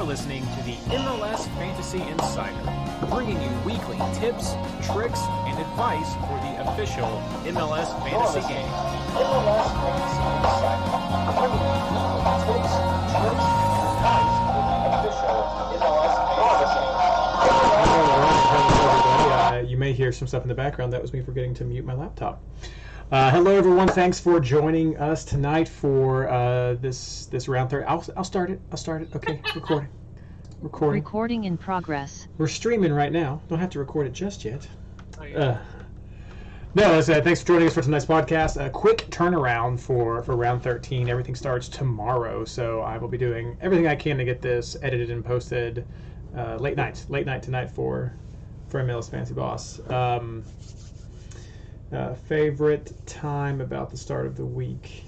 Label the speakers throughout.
Speaker 1: listening to the MLS Fantasy Insider, bringing you weekly tips, tricks, and advice for the official MLS Fantasy game. MLS Fantasy Insider, bringing you weekly tips, tricks, and advice for the official MLS Fantasy game.
Speaker 2: You may hear some stuff in the background. That was me forgetting to mute my laptop. Hello, everyone. Thanks for joining us tonight for this round 30. I'll start it. Okay, recording.
Speaker 3: Recording in progress.
Speaker 2: We're streaming right now. Don't have to record it just yet. Thanks for joining us for tonight's podcast. A quick turnaround for round 13. Everything starts tomorrow, so I will be doing everything I can to get this edited and posted late night tonight for MLS Fantasy Boss. Favorite time about the start of the week.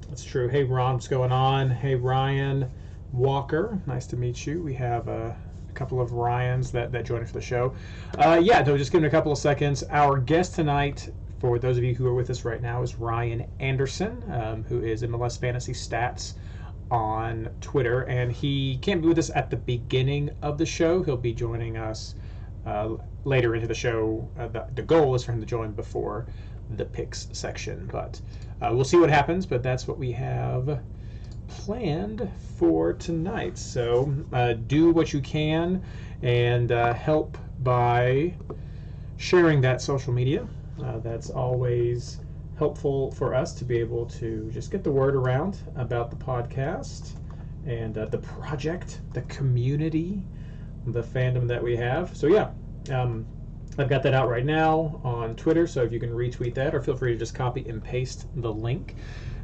Speaker 2: That's true. Hey, Ron, what's going on? Hey, Ryan Walker, nice to meet you. We have a couple of Ryans that joined us for the show. Just give it a couple of seconds. Our guest tonight, for those of you who are with us right now, is Ryan Anderson, who is MLS Fantasy Stats on Twitter, and he can't be with us at the beginning of the show. He'll be joining us later into the show. The goal is for him to join before the picks section, but we'll see what happens. But that's what we have planned for tonight. So do what you can and help by sharing that social media. That's always helpful for us to be able to just get the word around about the podcast and the project, the community, the fandom that we have. So I've got that out right now on Twitter, so if you can retweet that, or feel free to just copy and paste the link.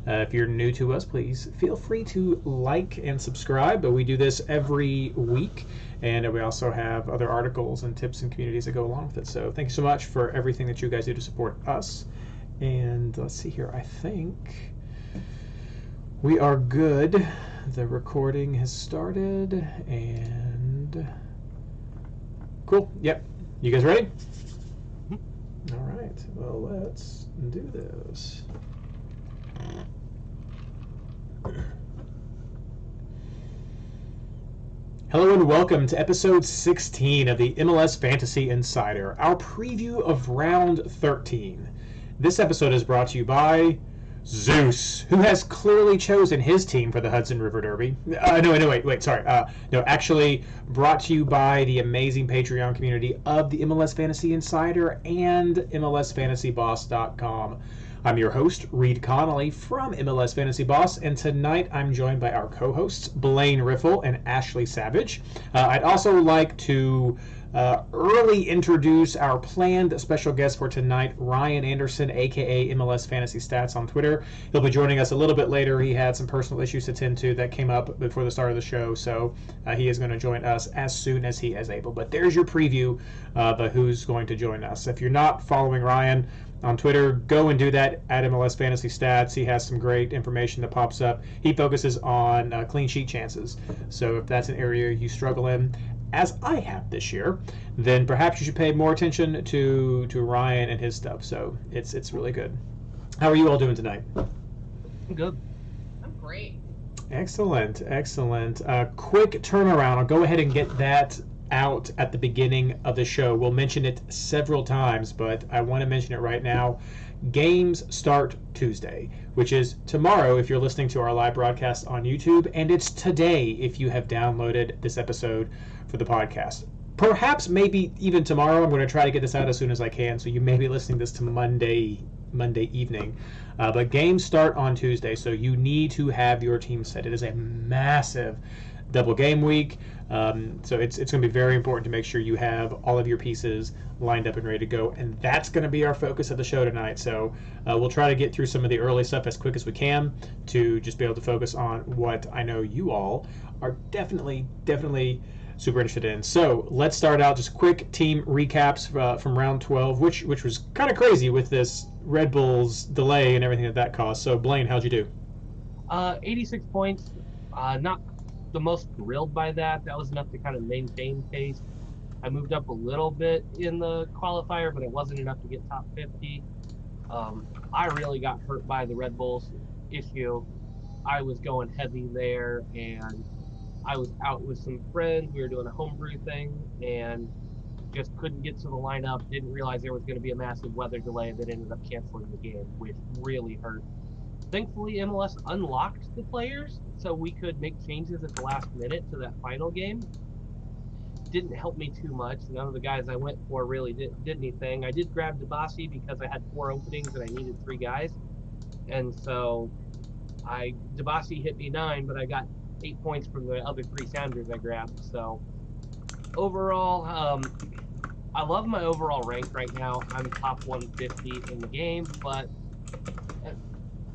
Speaker 2: If you're new to us, please feel free to like and subscribe. But we do this every week, and we also have other articles and tips and communities that go along with it. So thank you so much for everything that you guys do to support us. And let's see here. I think we are good. The recording has started, and cool. Yep. You guys ready? All right. Well, let's do this. Hello and welcome to episode 16 of the MLS Fantasy Insider, our preview of round 13. This episode is brought to you by Zeus, who has clearly chosen his team for the Hudson River Derby. Actually brought to you by the amazing Patreon community of the MLS Fantasy Insider and MLSFantasyBoss.com. I'm your host, Reid Connolly from MLS Fantasy Boss, and tonight I'm joined by our co-hosts, Blayne Riffle and Ashley Savage. I'd also like to early introduce our planned special guest for tonight, Ryan Anderson, aka MLS Fantasy Stats on Twitter. He'll be joining us a little bit later. He had some personal issues to tend to that came up before the start of the show, so he is going to join us as soon as he is able. But there's your preview of who's going to join us. If you're not following Ryan on Twitter, go and do that at MLS Fantasy Stats. He has some great information that pops up. He focuses on clean sheet chances. So if that's an area you struggle in, as I have this year, then perhaps you should pay more attention to Ryan and his stuff. So it's really good. How are you all doing tonight?
Speaker 4: I'm good.
Speaker 5: I'm great.
Speaker 2: Excellent. Quick turnaround. I'll go ahead and get that out at the beginning of the show. We'll mention it several times, but I want to mention it right now. Games start Tuesday, which is tomorrow if you're listening to our live broadcast on YouTube, and it's today if you have downloaded this episode for the podcast. Perhaps maybe even tomorrow. I'm going to try to get this out as soon as I can, so you may be listening this to Monday evening. But games start on Tuesday, so you need to have your team set. It is a massive double game week, so it's going to be very important to make sure you have all of your pieces lined up and ready to go, and that's going to be our focus of the show tonight. So we'll try to get through some of the early stuff as quick as we can to just be able to focus on what I know you all are definitely super interested in. So let's start out just quick team recaps from round 12, which was kind of crazy with this Red Bulls delay and everything that caused. So Blayne, how'd you do?
Speaker 4: 86 points. Not the most thrilled by that. That was enough to kind of maintain pace. I moved up a little bit in the qualifier, but it wasn't enough to get top 50. I really got hurt by the Red Bulls issue. I was going heavy there, and I was out with some friends. We were doing a homebrew thing and just couldn't get to the lineup. Didn't realize there was going to be a massive weather delay that ended up canceling the game, which really hurt. Thankfully, MLS unlocked the players so we could make changes at the last minute to that final game. Didn't help me too much. None of the guys I went for really did anything. I did grab Debasi because I had 4 openings and I needed 3 guys. And so Debasi hit me 9, but I got 8 points from the other 3 Sounders I grabbed. So overall, I love my overall rank right now. I'm top 150 in the game, but at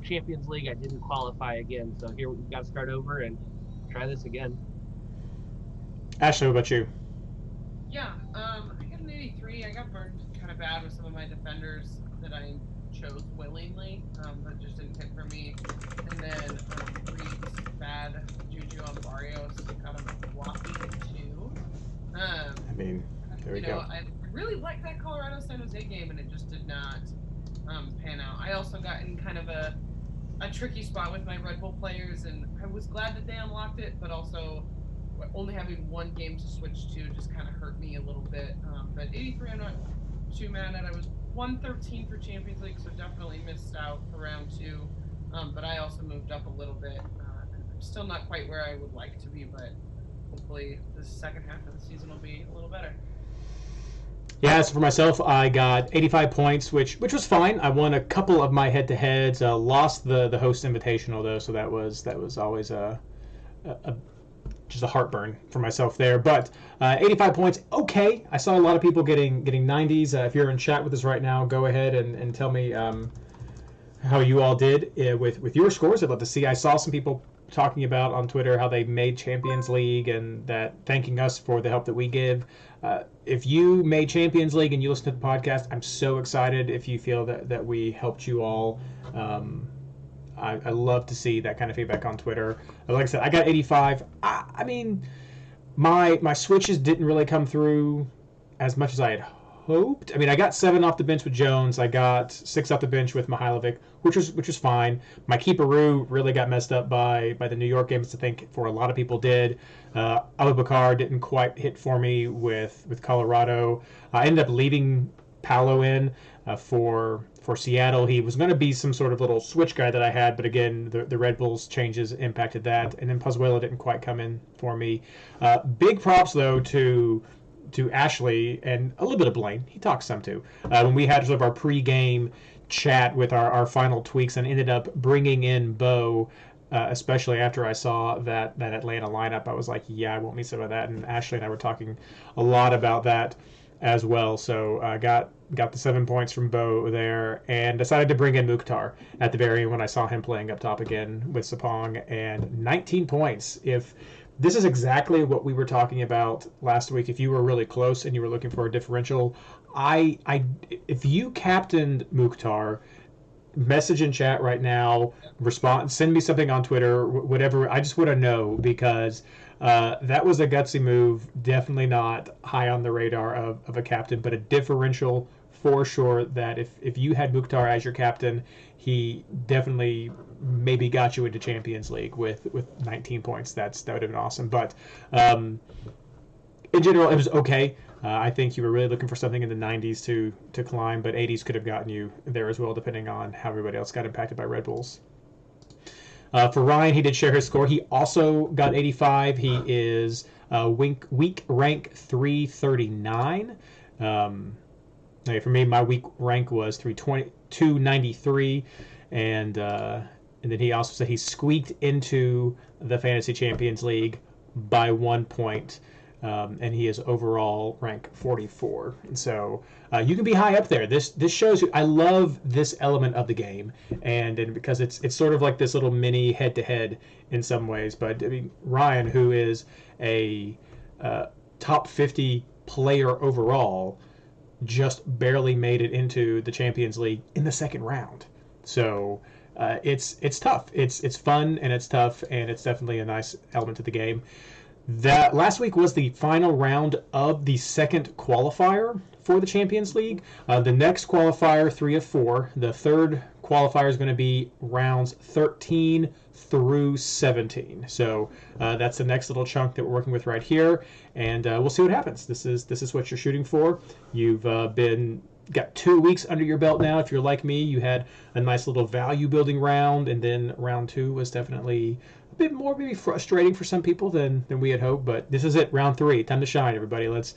Speaker 4: Champions League, I didn't qualify again. So here we've got to start over and try this again.
Speaker 2: Ashley, what about you?
Speaker 5: Yeah, I got an 83. I got burned kind of bad with some of my defenders that I chose willingly, that just didn't hit for me. And then Reid's bad juju on Barrios got him walking too.
Speaker 2: I mean, there we go.
Speaker 5: I really liked that Colorado San Jose game, and it just did not pan out. I also got in kind of a tricky spot with my Red Bull players, and I was glad that they unlocked it, but also only having 1 game to switch to just kind of hurt me a little bit. But 83, I'm not too mad at. I was 113 for Champions League, so definitely missed out for round 2. But I also moved up a little bit. I'm still not quite where I would like to be, but hopefully the second half of the season will be a little better.
Speaker 2: Yeah, so for myself, I got 85 points, which was fine. I won a couple of my head-to-heads. Lost the host invitational though, so that was always just a heartburn for myself there. But 85 points, okay. I saw a lot of people getting 90s. If you're in chat with us right now, go ahead and tell me how you all did with your scores. I'd love to see. I saw some people talking about on Twitter how they made Champions League and that thanking us for the help that we give. If you made Champions League and you listen to the podcast, I'm so excited if you feel that we helped you all. I love to see that kind of feedback on Twitter. Like I said, I got 85. I mean, my switches didn't really come through as much as I had hoped. I mean, I got 7 off the bench with Jones. I got 6 off the bench with Mihailovic, which was fine. My keeperoo really got messed up by the New York games. I think for a lot of people did. Abubakar didn't quite hit for me with Colorado. I ended up leaving Paolo in for Seattle. He was going to be some sort of little switch guy that I had, but again, the Red Bulls changes impacted that. And then Pozuelo didn't quite come in for me. Big props though to Ashley and a little bit of Blayne. He talks some too. When we had sort of our pre-game chat with our final tweaks and ended up bringing in Bo, especially after I saw that Atlanta lineup, I was like, yeah, I want me some of that. And Ashley and I were talking a lot about that as well. So I got the 7 points from Bo there and decided to bring in Mukhtar at the very end when I saw him playing up top again with Sapong, and 19 points. If this is exactly what we were talking about last week, if you were really close and you were looking for a differential, if you captained Mukhtar, message in chat right now, send me something on Twitter, whatever. I just want to know, because that was a gutsy move. Definitely not high on the radar of a captain, but a differential for sure. That if you had Mukhtar as your captain, he definitely maybe got you into Champions League with 19 points. That would have been awesome. But in general, it was okay. I think you were really looking for something in the 90s to climb, but 80s could have gotten you there as well, depending on how everybody else got impacted by Red Bulls. For Ryan, he did share his score. He also got 85. He is week rank 339. For me, my week rank was 293, and then he also said he squeaked into the Fantasy Champions League by 1 point. And he is overall rank 44. And so you can be high up there. This shows you. I love this element of the game, and because it's sort of like this little mini head-to-head in some ways. But I mean, Ryan, who is a top 50 player overall, just barely made it into the Champions League in the second round. So it's tough. It's fun and it's tough, and it's definitely a nice element to the game. That last week was the final round of the second qualifier for the Champions League. The next qualifier, 3 of 4, the third qualifier is going to be rounds 13 through 17. So that's the next little chunk that we're working with right here, and we'll see what happens. This is what you're shooting for. You've got 2 weeks under your belt now. If you're like me, you had a nice little value building round, and then round 2 was definitely a bit more maybe frustrating for some people than we had hoped. But this is it, round 3. Time to shine, everybody. Let's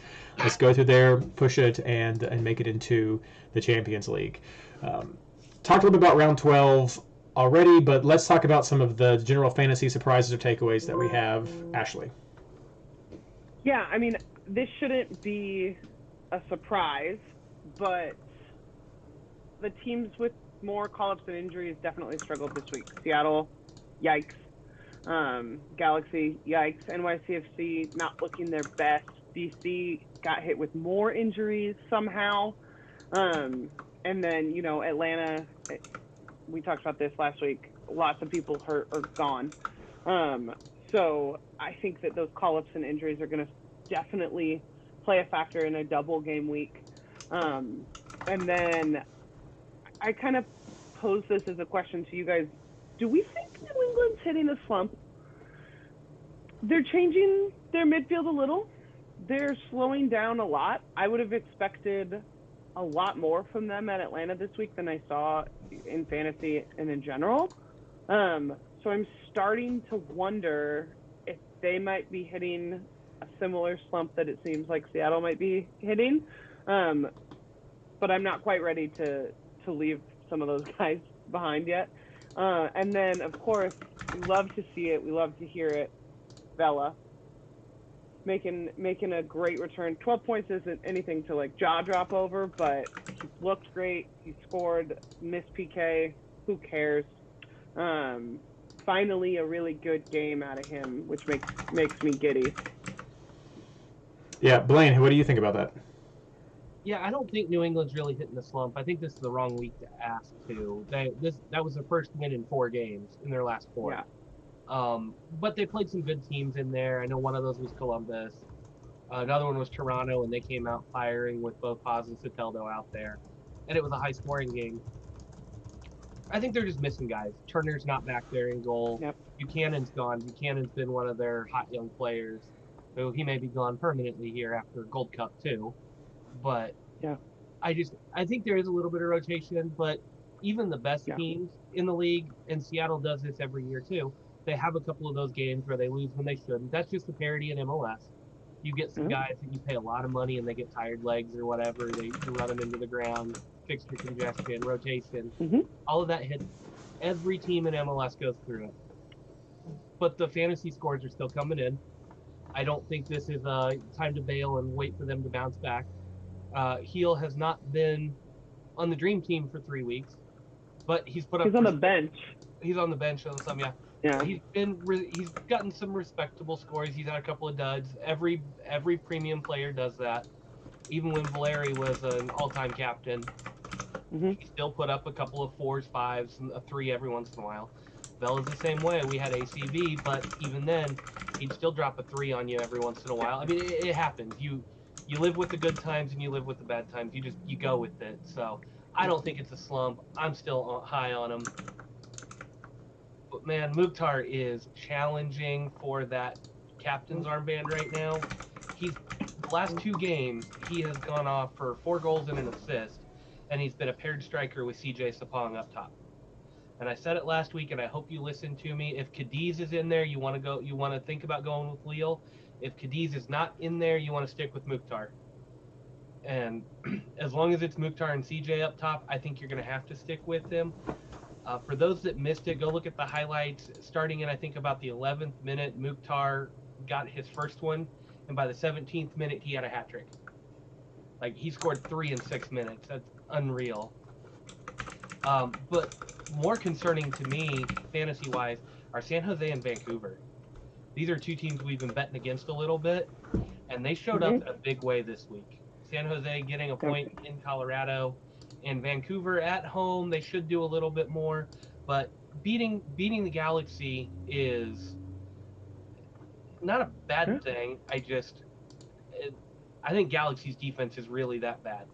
Speaker 2: go through there, push it, and make it into the Champions League. Talked a little bit about round 12 already, but let's talk about some of the general fantasy surprises or takeaways that we have. Ashley.
Speaker 6: Yeah, I mean, this shouldn't be a surprise, but the teams with more call-ups and injuries definitely struggled this week. Seattle, yikes. Galaxy, yikes. NYCFC not looking their best. DC got hit with more injuries somehow. And then, Atlanta, we talked about this last week. Lots of people hurt or gone. So I think that those call-ups and injuries are going to definitely play a factor in a double game week. And then I kind of pose this as a question to you guys. Do we think New England's hitting a slump? They're changing their midfield a little. They're slowing down a lot. I would have expected a lot more from them at Atlanta this week than I saw in fantasy and in general. So I'm starting to wonder if they might be hitting a similar slump that it seems like Seattle might be hitting. But I'm not quite ready to leave some of those guys behind yet. And then, of course, we love to see it. We love to hear it. Vela making a great return. 12 points isn't anything to like jaw drop over, but he looked great. He scored, missed PK. Who cares? Finally, a really good game out of him, which makes me giddy.
Speaker 2: Yeah, Blayne, what do you think about that?
Speaker 4: Yeah, I don't think New England's really hitting the slump. I think this is the wrong week to ask to. That was their first win in 4 games in their last 4.
Speaker 6: Yeah.
Speaker 4: But they played some good teams in there. I know one of those was Columbus. Another one was Toronto, and they came out firing with both Paz and Soteldo out there. And it was a high-scoring game. I think they're just missing guys. Turner's not back there in goal.
Speaker 6: Yep.
Speaker 4: Buchanan's gone. Buchanan's been one of their hot young players. So he may be gone permanently here after Gold Cup too. But
Speaker 6: yeah,
Speaker 4: I think there is a little bit of rotation, but even the best teams in the league, and Seattle does this every year too, they have a couple of those games where they lose when they shouldn't. That's just the parity in MLS. You get some guys that you pay a lot of money and they get tired legs or whatever. You run them into the ground, fixture congestion, rotation. All of that hits. Every team in MLS goes through it. But the fantasy scores are still coming in. I don't think this is time to bail and wait for them to bounce back. Heel has not been on the dream team for 3 weeks, but he's put up.
Speaker 6: He's on the bench.
Speaker 4: He's on the bench on some,
Speaker 6: Yeah.
Speaker 4: He's gotten some respectable scores. He's had a couple of duds. Every premium player does that. Even when Valeri was an all-time captain, he still put up a couple of 4s, 5s, and a 3 every once in a while. Vela's the same way. We had ACV, but even then, he'd still drop a 3 on you every once in a while. I mean, it happens. You live with the good times and you live with the bad times. You go with it. So I don't think it's a slump. I'm still high on him. But man, Mukhtar is challenging for that captain's armband right now. The last 2 games, he has gone off for 4 goals and an assist, and he's been a paired striker with CJ Sapong up top. And I said it last week, and I hope you listened to me. If Cadiz is in there, you want to think about going with Leal. If Cadiz is not in there, you want to stick with Mukhtar. And as long as it's Mukhtar and CJ up top, I think you're going to have to stick with him. For those that missed it, go look at the highlights. Starting in, I think, about the 11th minute, Mukhtar got his first one, and by the 17th minute, he had a hat trick. Like, he scored 3 in 6 minutes. That's unreal. But more concerning to me, fantasy-wise, are San Jose and Vancouver. These are 2 teams we've been betting against a little bit, and they showed up in a big way this week. San Jose getting a point in Colorado, and Vancouver at home, they should do a little bit more, but beating the Galaxy is not a bad thing. I think Galaxy's defense is really that bad.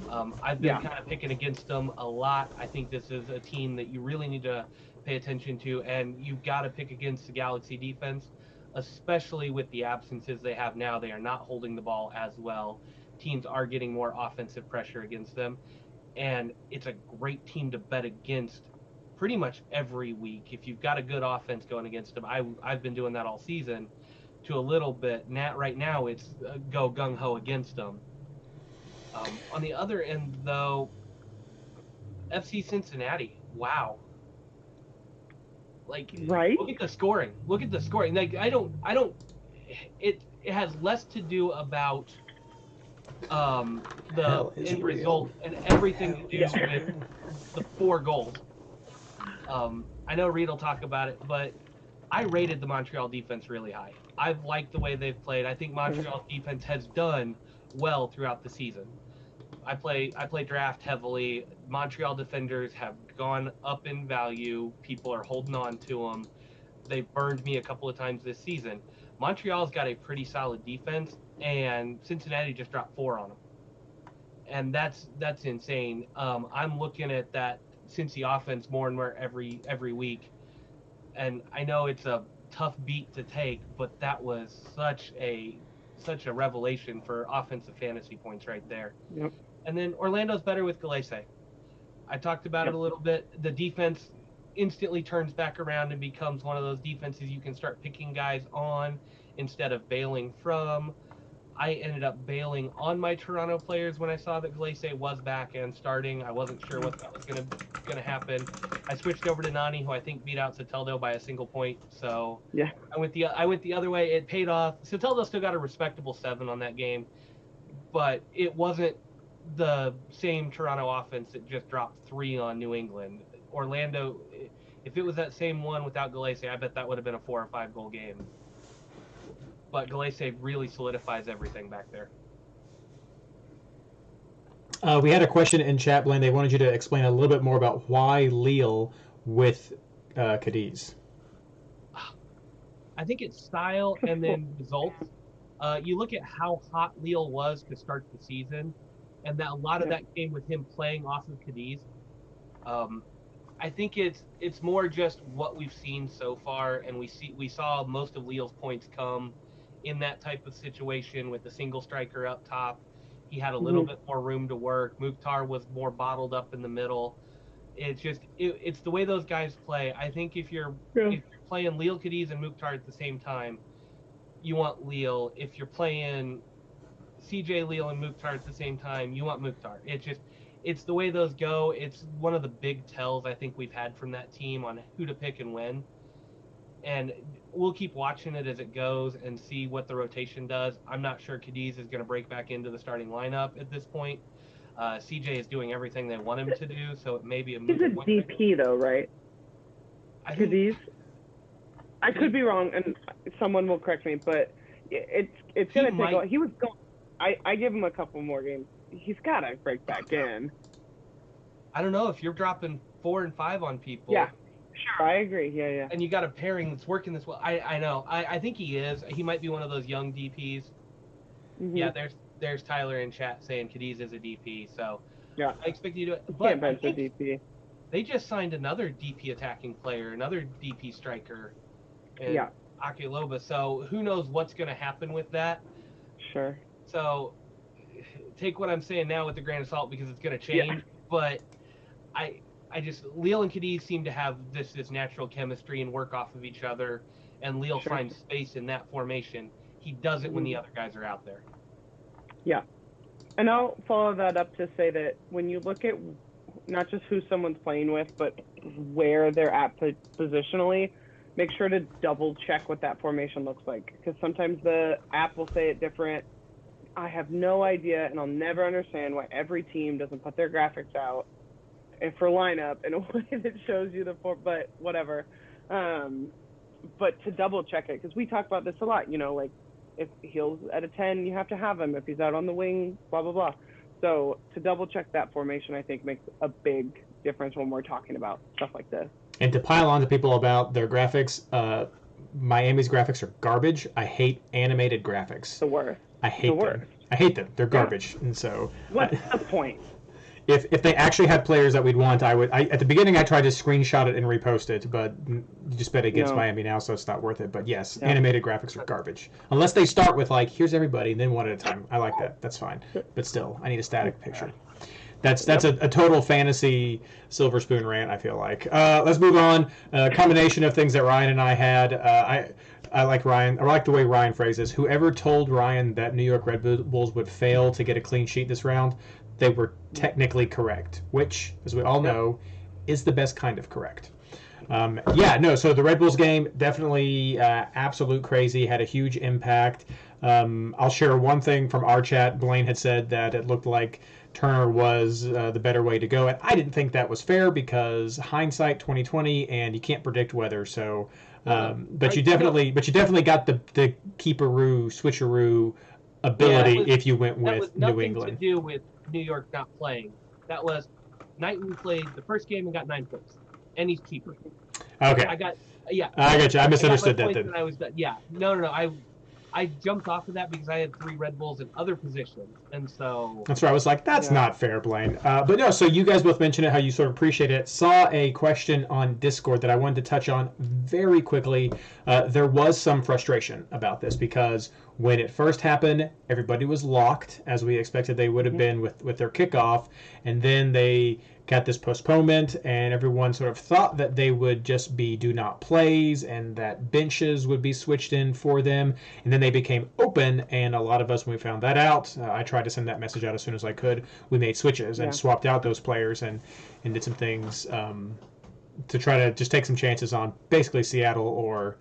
Speaker 4: I've been kind of picking against them a lot. I think this is a team that you really need to pay attention to, and you've got to pick against the Galaxy defense, especially with the absences they have now. They are not holding the ball as well. Teams are getting more offensive pressure against them, and it's a great team to bet against pretty much every week. If you've got a good offense going against them, I've been doing that all season to a little bit. Right now, it's go gung-ho against them. On the other end, though, FC Cincinnati, wow. Like,
Speaker 6: Right?
Speaker 4: Look at the scoring. Like, it has less to do about the end result and everything to do with the 4 goals. I know Reid will talk about it, but I rated the Montreal defense really high. I've liked the way they've played. I think Montreal's defense has done well throughout the season. I play draft heavily. Montreal defenders have gone up in value. People are holding on to them. They've burned me a couple of times this season. Montreal's got a pretty solid defense, and Cincinnati just dropped 4 on them, and that's insane. I'm looking at that Cincy offense more and more every week, and I know it's a tough beat to take, but that was such a revelation for offensive fantasy points right there.
Speaker 6: Yep.
Speaker 4: And then Orlando's better with Gallese. I talked about it a little bit. The defense instantly turns back around and becomes one of those defenses you can start picking guys on instead of bailing from. I ended up bailing on my Toronto players when I saw that Gallese was back and starting. I wasn't sure what that was gonna happen. I switched over to Nani, who I think beat out Soteldo by a single point. So
Speaker 6: Yeah.
Speaker 4: I went the other way. It paid off. Soteldo still got a respectable 7 on that game, but it wasn't the same Toronto offense that just dropped 3 on New England. Orlando, if it was that same one without Gallese, I bet that would have been a 4 or 5 goal game. But Gallese really solidifies everything back there.
Speaker 2: We had a question in chat, Blayne. They wanted you to explain a little bit more about why Lille with Cadiz.
Speaker 4: I think it's style and then results. You look at how hot Lille was to start the season, and that a lot of that came with him playing off of Cadiz. I think it's more just what we've seen so far, and we saw most of Lille's points come in that type of situation with the single striker up top. He had a little bit more room to work. Mukhtar was more bottled up in the middle. It's the way those guys play. I think if you're playing Lille, Cadiz, and Mukhtar at the same time, you want Lille. If you're playing CJ, Lille, and Mukhtar at the same time, you want Mukhtar. It's the way those go. It's one of the big tells I think we've had from that team on who to pick and when. And we'll keep watching it as it goes and see what the rotation does. I'm not sure Cadiz is going to break back into the starting lineup at this point. CJ is doing everything they want him to do, so it may be a
Speaker 6: He's a DP though, right? Cadiz? I could be wrong, and someone will correct me, but it's going to take a while. He was going. I give him a couple more games. He's got to break back in.
Speaker 4: I don't know if you're dropping 4 and 5 on people.
Speaker 6: Yeah. Sure, I agree. Yeah.
Speaker 4: And you got a pairing that's working this well. I know. I think he is. He might be one of those young DPs. Mm-hmm. Yeah, there's Tyler in chat saying Cadiz is a DP. So yeah, I expect you to. But
Speaker 6: can't bench a DP.
Speaker 4: They just signed another DP attacking player, another DP striker, and Akiloba. So who knows what's going to happen with that?
Speaker 6: Sure.
Speaker 4: So take what I'm saying now with a grain of salt because it's going to change. Yeah. But I just Lille and Cadiz seem to have this natural chemistry and work off of each other, and Lille finds space in that formation. He does it when the other guys are out there.
Speaker 6: Yeah, and I'll follow that up to say that when you look at not just who someone's playing with, but where they're at positionally, make sure to double check what that formation looks like, because sometimes the app will say it different. I have no idea, and I'll never understand why every team doesn't put their graphics out and for lineup in a way that shows you but whatever. But to double check it, because we talk about this a lot, like if he's at a 10, you have to have him. If he's out on the wing, blah, blah, blah. So to double check that formation, I think makes a big difference when we're talking about stuff like this.
Speaker 2: And to pile on to people about their graphics, Miami's graphics are garbage. I hate animated graphics.
Speaker 6: The worst.
Speaker 2: I hate them. I hate them. They're garbage. And so
Speaker 6: What's the point?
Speaker 2: if they actually had players that we'd want, at the beginning I tried to screenshot it and repost it, but you just bet against Miami now, so it's not worth it. But yes, animated graphics are garbage. Unless they start with like, here's everybody, and then one at a time. I like that. That's fine. But still, I need a static picture. That's a total fantasy silver spoon rant, I feel like. Let's move on. A combination of things that Ryan and I had. I like Ryan. I like the way Ryan phrases. Whoever told Ryan that New York Red Bulls would fail to get a clean sheet this round, they were technically correct, which, as we all know, is the best kind of correct. So the Red Bulls game, definitely absolute crazy, had a huge impact. I'll share one thing from our chat. Blayne had said that it looked like Turner was the better way to go, and I didn't think that was fair because hindsight 2020, and you can't predict weather. So, but you definitely got the keeperoo switcheroo ability if you went with New England.
Speaker 4: To do with New York not playing. That was Knighton played the first game and got 9 points, and he's keeper.
Speaker 2: Okay.
Speaker 4: I got you. I
Speaker 2: misunderstood that then.
Speaker 4: I was done. Yeah. No. I jumped off of that because I had 3 Red Bulls in other positions, and so
Speaker 2: that's right. I was like, that's not fair, Blayne. But no. So you guys both mentioned it, how you sort of appreciate it. Saw a question on Discord that I wanted to touch on very quickly. There was some frustration about this because when it first happened, everybody was locked, as we expected they would have been with their kickoff, and then they got this postponement, and everyone sort of thought that they would just be do not plays and that benches would be switched in for them, and then they became open, and a lot of us, when we found that out, I tried to send that message out as soon as I could. We made switches and swapped out those players and did some things to try to just take some chances on basically Seattle or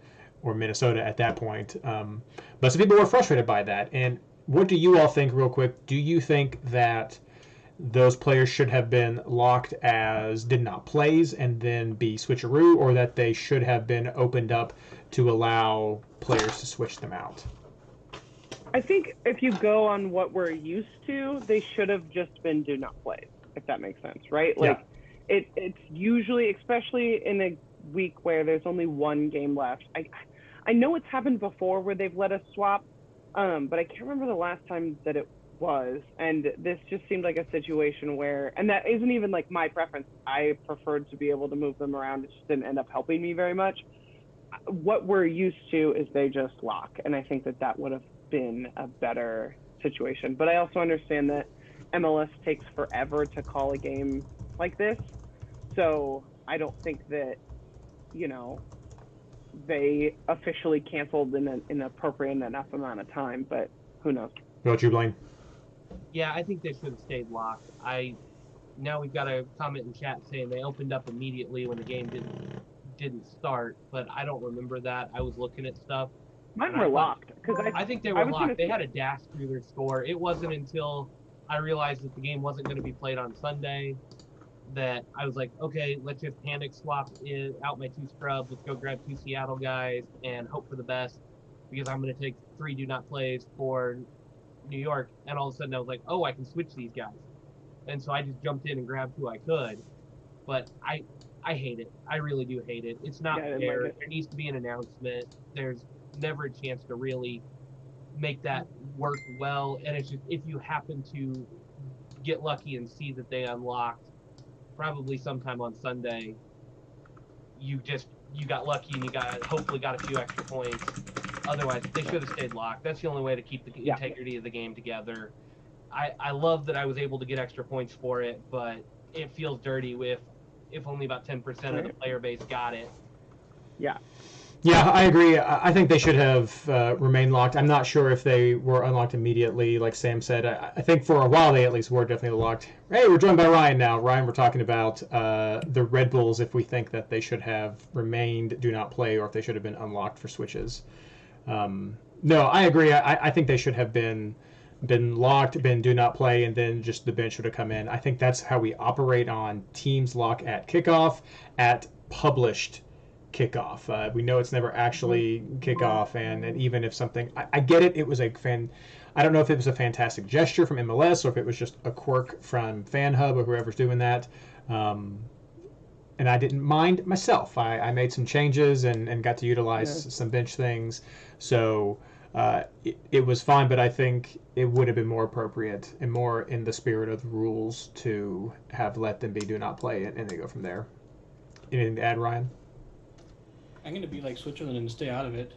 Speaker 2: Minnesota at that point. But some people were frustrated by that. And what do you all think, real quick? Do you think that those players should have been locked as did not plays and then be switcheroo, or that they should have been opened up to allow players to switch them out?
Speaker 6: I think if you go on what we're used to, they should have just been do not plays, if that makes sense, right? Like it's usually, especially in a week where there's only one game left. I know it's happened before where they've let us swap, but I can't remember the last time that it was, and this just seemed like a situation where, and that isn't even like my preference, I preferred to be able to move them around. It just didn't end up helping me very much. What we're used to is they just lock, and I think that would have been a better situation. But I also understand that MLS takes forever to call a game like this, so I don't think that, they officially canceled in an appropriate enough amount of time, but who knows?
Speaker 2: What about you, Blayne?
Speaker 4: Yeah, I think they should have stayed locked. Now we've got a comment in chat saying they opened up immediately when the game didn't start, but I don't remember that. I was looking at stuff.
Speaker 6: Mine were locked because
Speaker 4: I think they were locked. They had a dash through their score. It wasn't until I realized that the game wasn't going to be played on Sunday that I was like, okay, let's just panic swap out my 2 scrubs. Let's go grab 2 Seattle guys and hope for the best, because I'm going to take 3 do not plays for New York. And all of a sudden I was like, oh, I can switch these guys. And so I just jumped in and grabbed who I could. But I hate it. I really do hate it. It's not fair. There needs to be an announcement. There's never a chance to really make that work well. And it's just, if you happen to get lucky and see that they unlocked probably sometime on Sunday, you got lucky and hopefully got a few extra points. Otherwise, they should have stayed locked. That's the only way to keep the integrity of the game together. I love that I was able to get extra points for it, but it feels dirty if only about 10% of the player base got it.
Speaker 6: Yeah.
Speaker 2: Yeah, I agree. I think they should have remained locked. I'm not sure if they were unlocked immediately, like Sam said. I think for a while they at least were definitely locked. Hey, we're joined by Ryan now. Ryan, we're talking about the Red Bulls, if we think that they should have remained do not play or if they should have been unlocked for switches. No, I agree. I think they should have been locked, been do not play, and then just the bench should have come in. I think that's how we operate on teams lock at kickoff, at published kickoff. We know it's never actually kickoff, and even if something, I get it. It was I don't know if it was a fantastic gesture from MLS or if it was just a quirk from FanHub or whoever's doing that. And I didn't mind myself. I made some changes and got to utilize some bench things. So it was fine, but I think it would have been more appropriate and more in the spirit of the rules to have let them be do not play, and they go from there. Anything to add, Ryan?
Speaker 7: I'm going to be like Switzerland and stay out of it.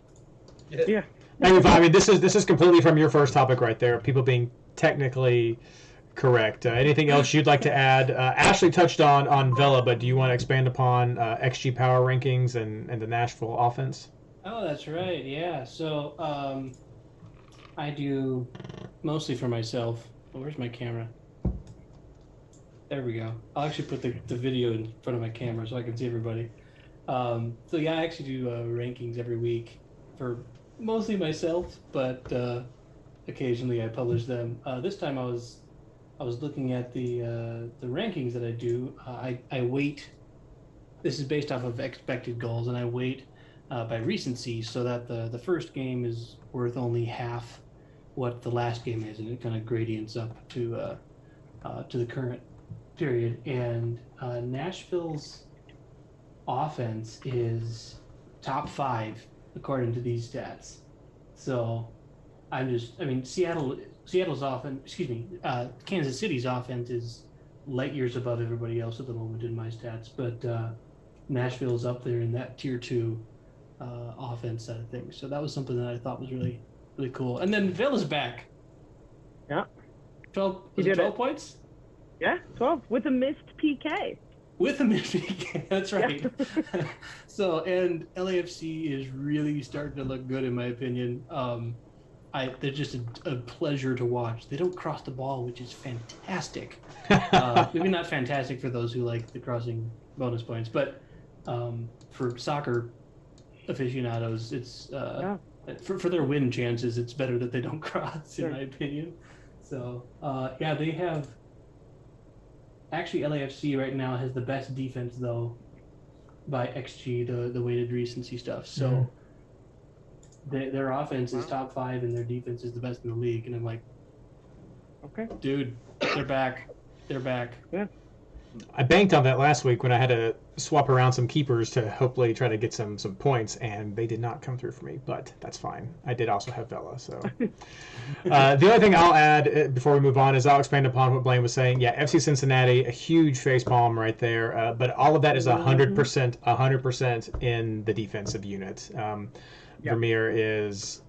Speaker 6: Yeah.
Speaker 2: I mean, this is completely from your first topic right there. People being technically correct. Anything else you'd like to add? Ashley touched on Vela, but do you want to expand upon XG power rankings and the Nashville offense?
Speaker 7: Oh, that's right. Yeah. So I do mostly for myself. Oh, where's my camera? There we go. I'll actually put the video in front of my camera so I can see everybody. So yeah, I actually do rankings every week for mostly myself, but occasionally I publish them. This time I was looking at the rankings that I do. I weight. This is based off of expected goals, and I weight by recency, so that the first game is worth only half what the last game is, and it kind of gradients up to the current period. And Nashville's offense is top 5 according to these stats. So Seattle's offense, Kansas City's offense is light years above everybody else at the moment in my stats, but Nashville's up there in that tier 2 offense side of things. So that was something that I thought was really, really cool. And then Vela's back.
Speaker 6: Yeah.
Speaker 7: 12 points?
Speaker 6: Yeah, 12 with a missed PK.
Speaker 7: With a missed PK, that's right. Yeah. So, and LAFC is really starting to look good in my opinion. They're just a pleasure to watch. They don't cross the ball, which is fantastic. Maybe not fantastic for those who like the crossing bonus points, but for soccer aficionados, it's for their win chances, it's better that they don't cross, in my opinion. So, they have. Actually, LAFC right now has the best defense, though, by XG, the weighted recency stuff. So their offense is top 5, and their defense is the best in the league. And I'm like,
Speaker 6: okay,
Speaker 7: dude, they're back. They're back.
Speaker 6: Yeah.
Speaker 2: I banked on that last week when I had to swap around some keepers to hopefully try to get some points, and they did not come through for me, but that's fine. I did also have Vela, so. The only thing I'll add before we move on is I'll expand upon what Blayne was saying. Yeah, FC Cincinnati, a huge facepalm right there, but all of that is 100% in the defensive unit. Vermeer is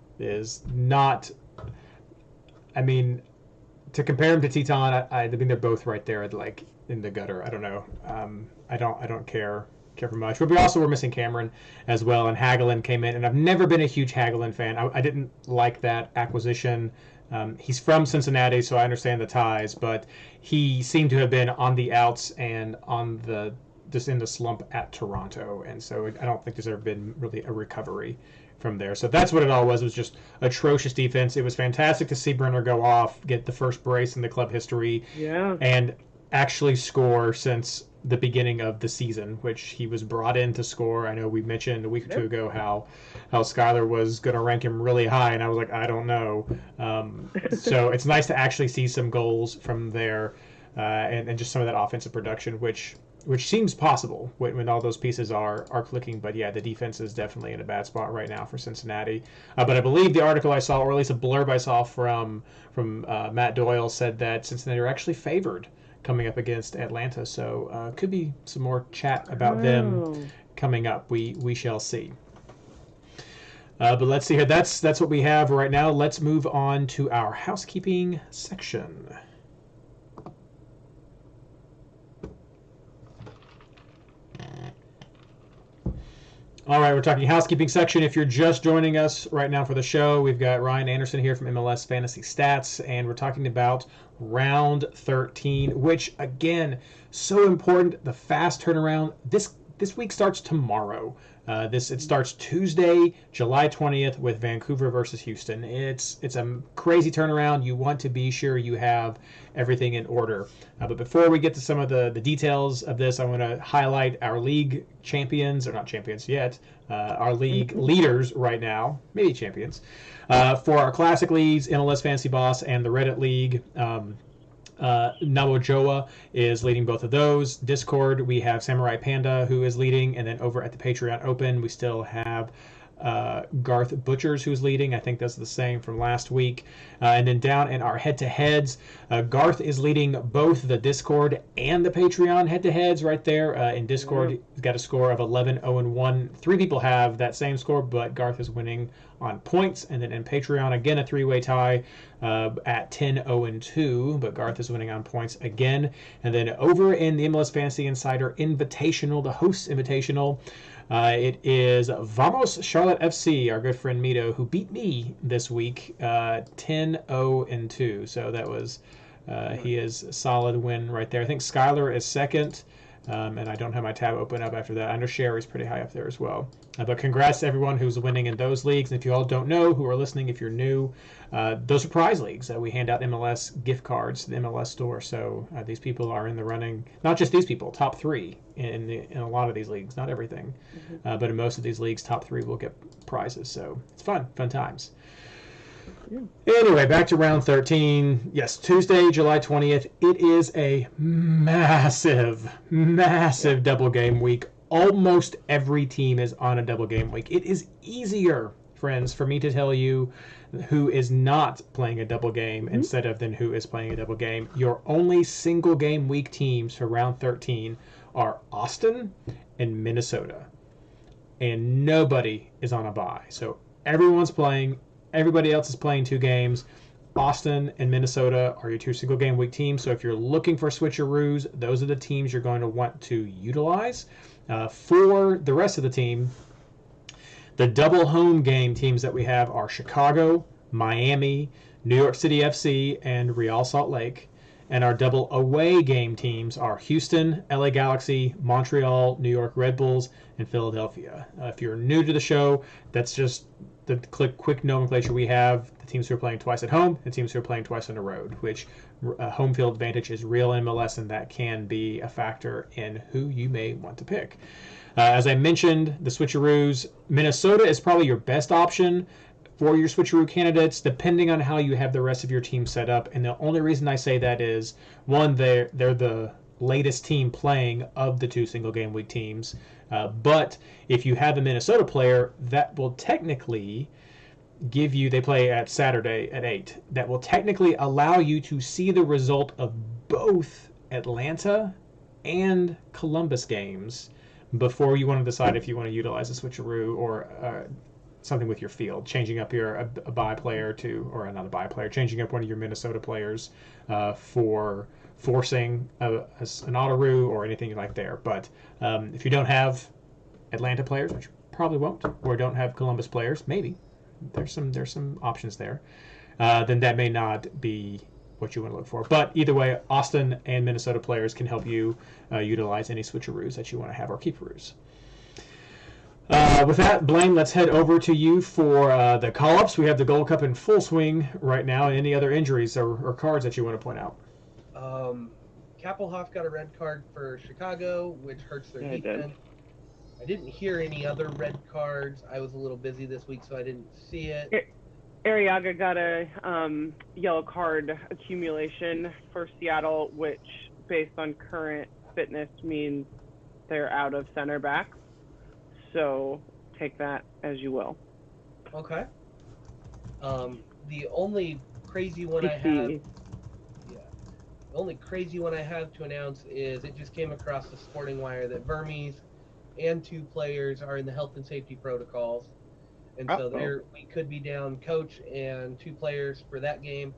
Speaker 2: not. I mean, to compare him to Teton, I mean they're both right there, like in the gutter. I don't know. I don't care for much. But we also were missing Cameron as well, and Hagelin came in, and I've never been a huge Hagelin fan. I didn't like that acquisition. He's from Cincinnati, so I understand the ties, but he seemed to have been on the outs and just in the slump at Toronto, and so I don't think there's ever been really a recovery from there. So that's what it all was. It was just atrocious defense. It was fantastic to see Brenner go off, get the first brace in the club history, and actually score since the beginning of the season, which he was brought in to score. I know we mentioned a week or two ago how Skylar was going to rank him really high, and I was like, I don't know. So it's nice to actually see some goals from there, and just some of that offensive production, which seems possible when all those pieces are clicking. But yeah, the defense is definitely in a bad spot right now for Cincinnati. But I believe the article I saw, or at least a blurb I saw from Matt Doyle, said that Cincinnati are actually favored coming up against Atlanta. So could be some more chat about them coming up. We shall see. But let's see here. That's what we have right now. Let's move on to our housekeeping section. All right, we're talking housekeeping section. If you're just joining us right now for the show, we've got Ryan Anderson here from MLS Fantasy Stats, and we're talking about round 13, which, again, so important, the fast turnaround. This week starts tomorrow. It starts Tuesday, July 20th with Vancouver versus Houston. It's a crazy turnaround. You want to be sure you have everything in order. But before we get to some of the details of this, I want to highlight our league champions, or not champions yet, our league leaders right now, maybe champions. For our classic leagues, MLS Fantasy Boss and the Reddit League, Nawojoa is leading both of those. Discord, we have Samurai Panda, who is leading, and then over at the Patreon Open, we still have Garth Butchers, who's leading. I think that's the same from last week. And then down in our head-to-heads, Garth is leading both the Discord and the Patreon head-to-heads right there. In Discord, he's got a score of 11-0-1. 3 people have that same score, but Garth is winning on points. And then in Patreon, again, a 3-way tie at 10-0-2, but Garth is winning on points again. And then over in the MLS Fantasy Insider Invitational, the Hosts Invitational, it is Vamos Charlotte FC, our good friend Mito, who beat me this week 10-0-2. So that was he is a solid win right there. I think Skylar is second, and I don't have my tab open up after that. I know Sherry's pretty high up there as well. But congrats to everyone who's winning in those leagues. And if you all don't know, who are listening, if you're new, those are prize leagues. We hand out MLS gift cards to the MLS store. So these people are in the running. Not just these people, top 3 in a lot of these leagues. Not everything. But in most of these leagues, top 3 will get prizes. So it's fun times. Yeah. Anyway, back to round 13. Yes, Tuesday, July 20th. It is a massive double game week. Almost every team is on a double game week. It is easier, friends, for me to tell you who is not playing a double game instead of than who is playing a double game. Your only single game week teams for round 13 are Austin and Minnesota. And nobody is on a bye. So everyone's playing. Everybody else is playing 2 games. Austin and Minnesota are your 2 single game week teams. So if you're looking for switcheroos, those are the teams you're going to want to utilize. For the rest of the team, the double home game teams that we have are Chicago, Miami, New York City FC, and Real Salt Lake. And our double away game teams are Houston, LA Galaxy, Montreal, New York Red Bulls, and Philadelphia. If you're new to the show, that's just the quick nomenclature we have. The teams who are playing twice at home, the teams who are playing twice on the road, which home field advantage is real in MLS, and that can be a factor in who you may want to pick. As I mentioned, the switcheroos, Minnesota is probably your best option for your switcheroo candidates, depending on how you have the rest of your team set up. And the only reason I say that is, one, they're the latest team playing of the 2 single game week teams. But if you have a Minnesota player, that will technically give you, they play at Saturday at 8, that will technically allow you to see the result of both Atlanta and Columbus games before you want to decide if you want to utilize a switcheroo or something with your field, changing up a bye player to, or not a bye player, changing up one of your Minnesota players for forcing an auto-roo or anything like there. But if you don't have Atlanta players, which you probably won't, or don't have Columbus players, maybe there's some options there, then that may not be what you want to look for. But either way, Austin and Minnesota players can help you utilize any switcheroos that you want to have or keeperoos. With that, Blayne, let's head over to you for the call-ups. We have the Gold Cup in full swing right now. Any other injuries or cards that you want to point out?
Speaker 8: Kappelhoff got a red card for Chicago, which hurts their defense. I didn't hear any other red cards. I was a little busy this week, so I didn't see it.
Speaker 6: Arriaga got a yellow card accumulation for Seattle, which, based on current fitness, means they're out of center back. So take that as you will.
Speaker 8: Okay. The only crazy one I have, the only crazy one I have to announce is it just came across the Sporting Wire that Vermes and 2 players are in the health and safety protocols, and so we could be down coach and 2 players for that game.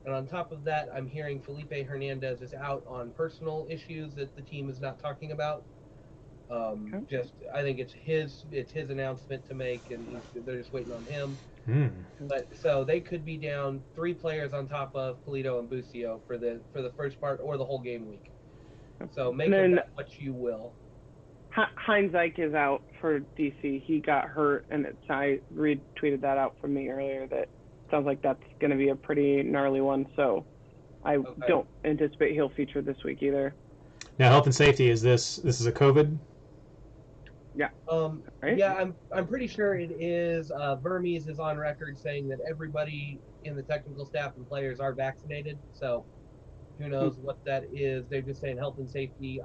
Speaker 8: And on top of that, I'm hearing Felipe Hernandez is out on personal issues that the team is not talking about. I think it's his announcement to make, and they're just waiting on him. But so they could be down 3 players on top of Polito and Busio for the first part or the whole game week. So make of that what you will.
Speaker 6: Heinz Ike is out for DC. He got hurt, and I retweeted that out from me earlier. That sounds like that's going to be a pretty gnarly one. So I don't anticipate he'll feature this week either.
Speaker 2: Now, health and safety, this is a COVID?
Speaker 6: Yeah.
Speaker 8: Right? Yeah, I'm pretty sure it is. Vermes is on record saying that everybody in the technical staff and players are vaccinated. So who knows what that is? They're just saying health and safety.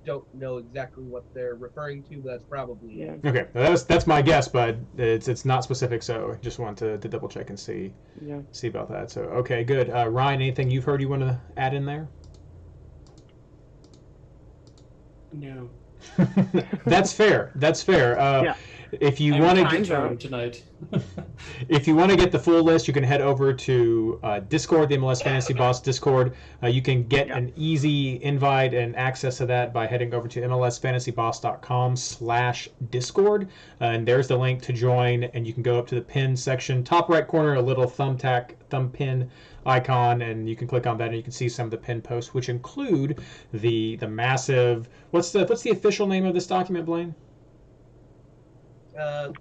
Speaker 8: don't know exactly what they're referring to, but that's probably it.
Speaker 2: Okay, that's my guess, but it's not specific, so just want to double check and see about that. So okay, good. Ryan, anything you've heard you want to add in there?
Speaker 7: No.
Speaker 2: That's fair. That's fair. If you want to
Speaker 7: get tonight,
Speaker 2: if you want to get the full list, you can head over to Discord, the MLS Fantasy Boss Discord. You can get an easy invite and access to that by heading over to mlsfantasyboss.com/discord, and there's the link to join. And you can go up to the pin section, top right corner, a little thumb pin icon, and you can click on that, and you can see some of the pin posts, which include the massive. What's the official name of this document, Blayne?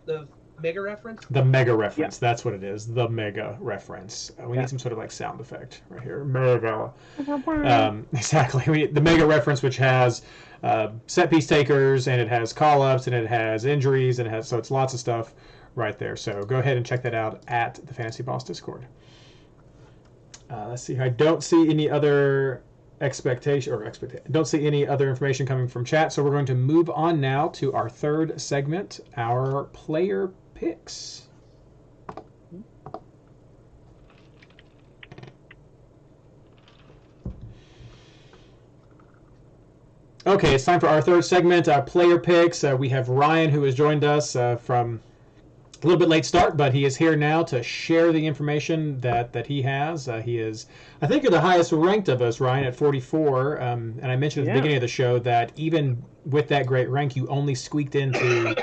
Speaker 8: The mega reference?
Speaker 2: The mega reference. That's what it is. The mega reference. We need some sort of like sound effect right here. Mega. Exactly. The mega reference, which has set piece takers, and it has call ups, and it has injuries, and so it's lots of stuff right there. So go ahead and check that out at the Fantasy Boss Discord. Let's see. I don't see any other don't see any other information coming from chat, so we're going to move on now to our third segment, our player picks. Okay, it's time for our third segment, player picks. We have Ryan, who has joined us from a little bit late start, but he is here now to share the information that he has. He is, I think, you're the highest ranked of us, Ryan, at 44. And I mentioned at the beginning of the show that even with that great rank, you only squeaked into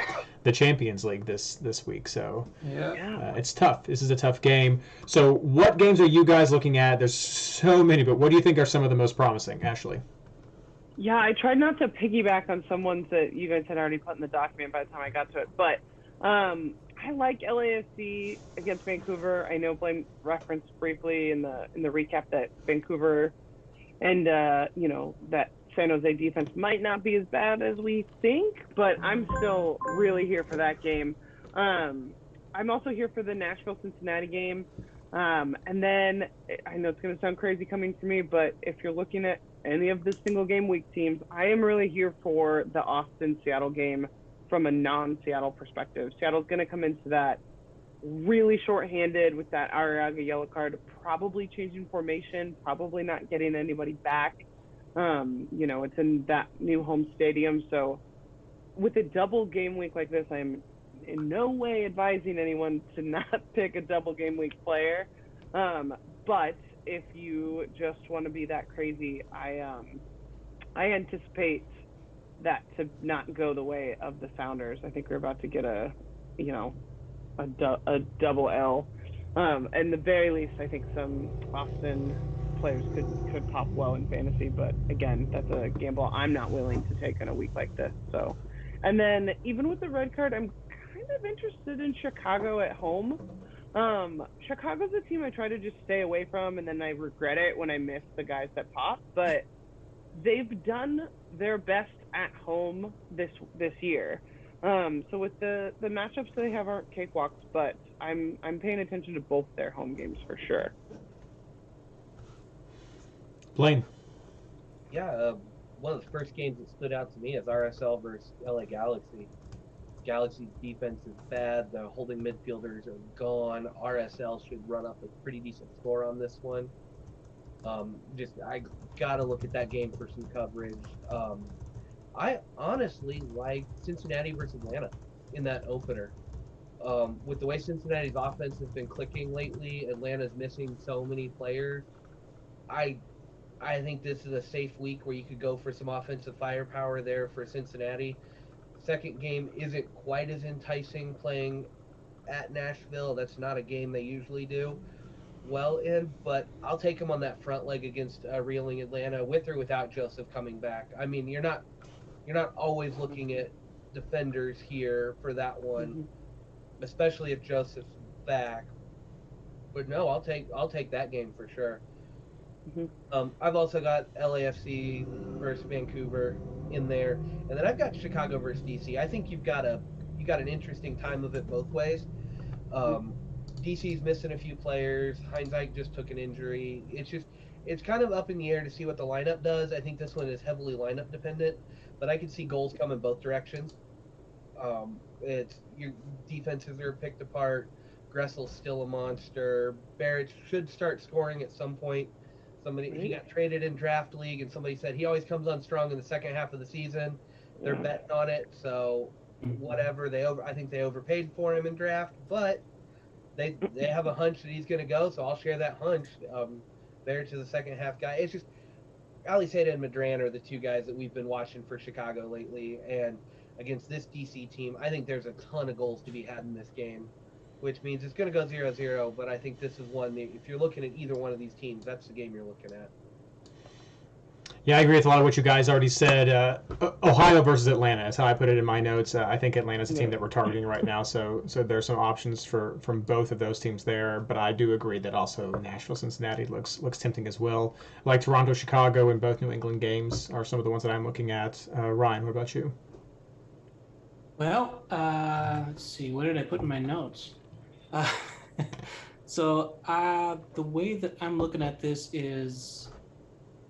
Speaker 2: the Champions League this week. So it's tough. This is a tough game. So what games are you guys looking at? There's so many, but what do you think are some of the most promising, Ashley?
Speaker 6: Yeah, I tried not to piggyback on some ones that you guys had already put in the document by the time I got to it, but I like LAFC against Vancouver. I know Blayne referenced briefly in the recap that Vancouver and that San Jose defense might not be as bad as we think, but I'm still really here for that game. I'm also here for the Nashville-Cincinnati game. And then I know it's going to sound crazy coming from me, but if you're looking at any of the single game week teams, I am really here for the Austin-Seattle game from a non-Seattle perspective. Seattle's going to come into that really short-handed with that Arriaga yellow card, probably changing formation, probably not getting anybody back. It's in that new home stadium. So with a double game week like this, I'm in no way advising anyone to not pick a double game week player. But if you just want to be that crazy, I anticipate that to not go the way of the Sounders. I think we're about to get a double L. And the very least, I think some Austin players could pop well in fantasy, but again, that's a gamble I'm not willing to take in a week like this. So, and then even with the red card, I'm kind of interested in Chicago at home. Chicago's a team I try to just stay away from, and then I regret it when I miss the guys that pop, but they've done their best at home this year. So with the matchups they have aren't cakewalks, but I'm paying attention to both their home games for sure.
Speaker 2: Blayne.
Speaker 8: Yeah, one of the first games that stood out to me is RSL versus LA Galaxy. Galaxy's defense is bad. The holding midfielders are gone. RSL should run up a pretty decent score on this one. I gotta look at that game for some coverage. I honestly like Cincinnati versus Atlanta in that opener. With the way Cincinnati's offense has been clicking lately, Atlanta's missing so many players. I think this is a safe week where you could go for some offensive firepower there for Cincinnati. Second game isn't quite as enticing playing at Nashville. That's not a game they usually do well in, but I'll take them on that front leg against reeling Atlanta with or without Joseph coming back. I mean, you're not always looking at defenders here for that one, especially if Joseph's back. But no, I'll take that game for sure. I've also got LAFC versus Vancouver in there, and then I've got Chicago versus DC. I think you got an interesting time of it both ways. DC's missing a few players. Heinzike just took an injury. It's kind of up in the air to see what the lineup does. I think this one is heavily lineup dependent, but I can see goals coming both directions. It's your defenses are picked apart. Gressel's still a monster. Barrett should start scoring at some point. He got traded in draft league, and somebody said he always comes on strong in the second half of the season. They're betting on it, so whatever. I think they overpaid for him in draft, but they have a hunch that he's going to go, so I'll share that hunch. Barrett's is the second half guy. It's just Ali Seda and Madran are the two guys that we've been watching for Chicago lately, and against this DC team, I think there's a ton of goals to be had in this game, which means it's going to go 0-0, but I think this is one that if you're looking at either one of these teams, that's the game you're looking at.
Speaker 2: Yeah, I agree with a lot of what you guys already said. Ohio versus Atlanta is how I put it in my notes. I think Atlanta's a team that we're targeting right now, so there's some options from both of those teams there. But I do agree that also Nashville, Cincinnati looks tempting as well. Like Toronto, Chicago, and both New England games are some of the ones that I'm looking at. Ryan, what about you?
Speaker 7: Well, let's see. What did I put in my notes? So the way that I'm looking at this is,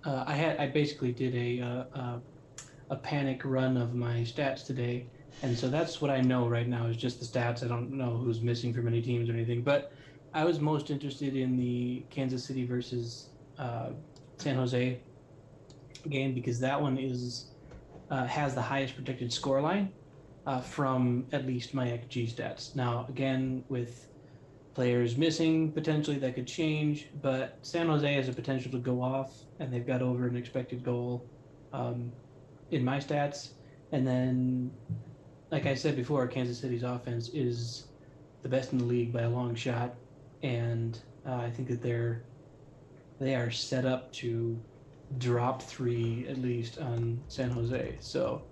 Speaker 7: I basically did a panic run of my stats today, and so that's what I know right now is just the stats. I don't know who's missing from any teams or anything, but I was most interested in the Kansas City versus San Jose game because that one has the highest predicted score line from at least my XG stats. Now, again, with players missing potentially that could change, but San Jose has a potential to go off, and they've got over an expected goal in my stats. And then, like I said before, Kansas City's offense is the best in the league by a long shot, and I think that they are set up to drop 3 at least on San Jose. So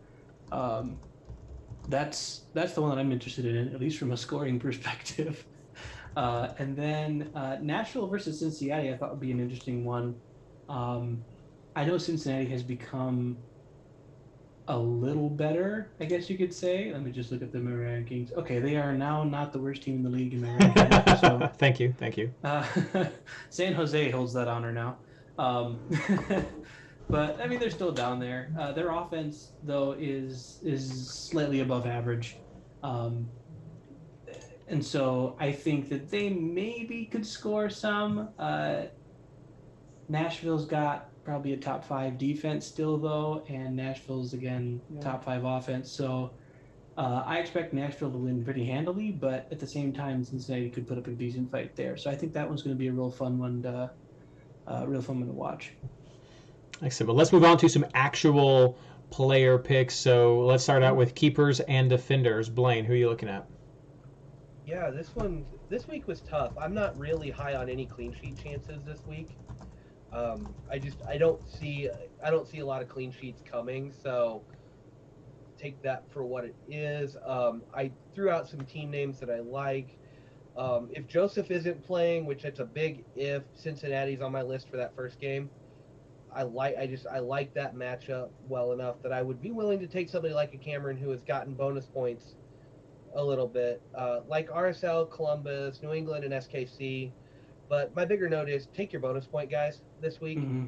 Speaker 7: that's the one that I'm interested in, at least from a scoring perspective. And then Nashville versus Cincinnati, I thought would be an interesting one. I know Cincinnati has become a little better, I guess you could say. Let me just look at the rankings. Okay, they are now not the worst team in the league in my rankings. So,
Speaker 2: Thank you.
Speaker 7: San Jose holds that honor now. But I mean, they're still down there. Their offense, though, is slightly above average. And so I think that they maybe could score some. Nashville's got probably a top 5 defense still, though, and Nashville's, again, top 5 offense. So I expect Nashville to win pretty handily, but at the same time, Cincinnati could put up a decent fight there. So I think that one's going to be a real fun one to watch.
Speaker 2: Excellent. Well, let's move on to some actual player picks. So let's start out with keepers and defenders. Blayne, who are you looking at?
Speaker 8: Yeah, this week was tough. I'm not really high on any clean sheet chances this week. I don't see a lot of clean sheets coming, so take that for what it is. I threw out some team names that I like. If Joseph isn't playing, which it's a big if, Cincinnati's on my list for that first game. I like that matchup well enough that I would be willing to take somebody like a Cameron who has gotten bonus points a little bit, like RSL, Columbus, New England, and SKC. But my bigger note is take your bonus point, guys, this week.
Speaker 7: Mm-hmm.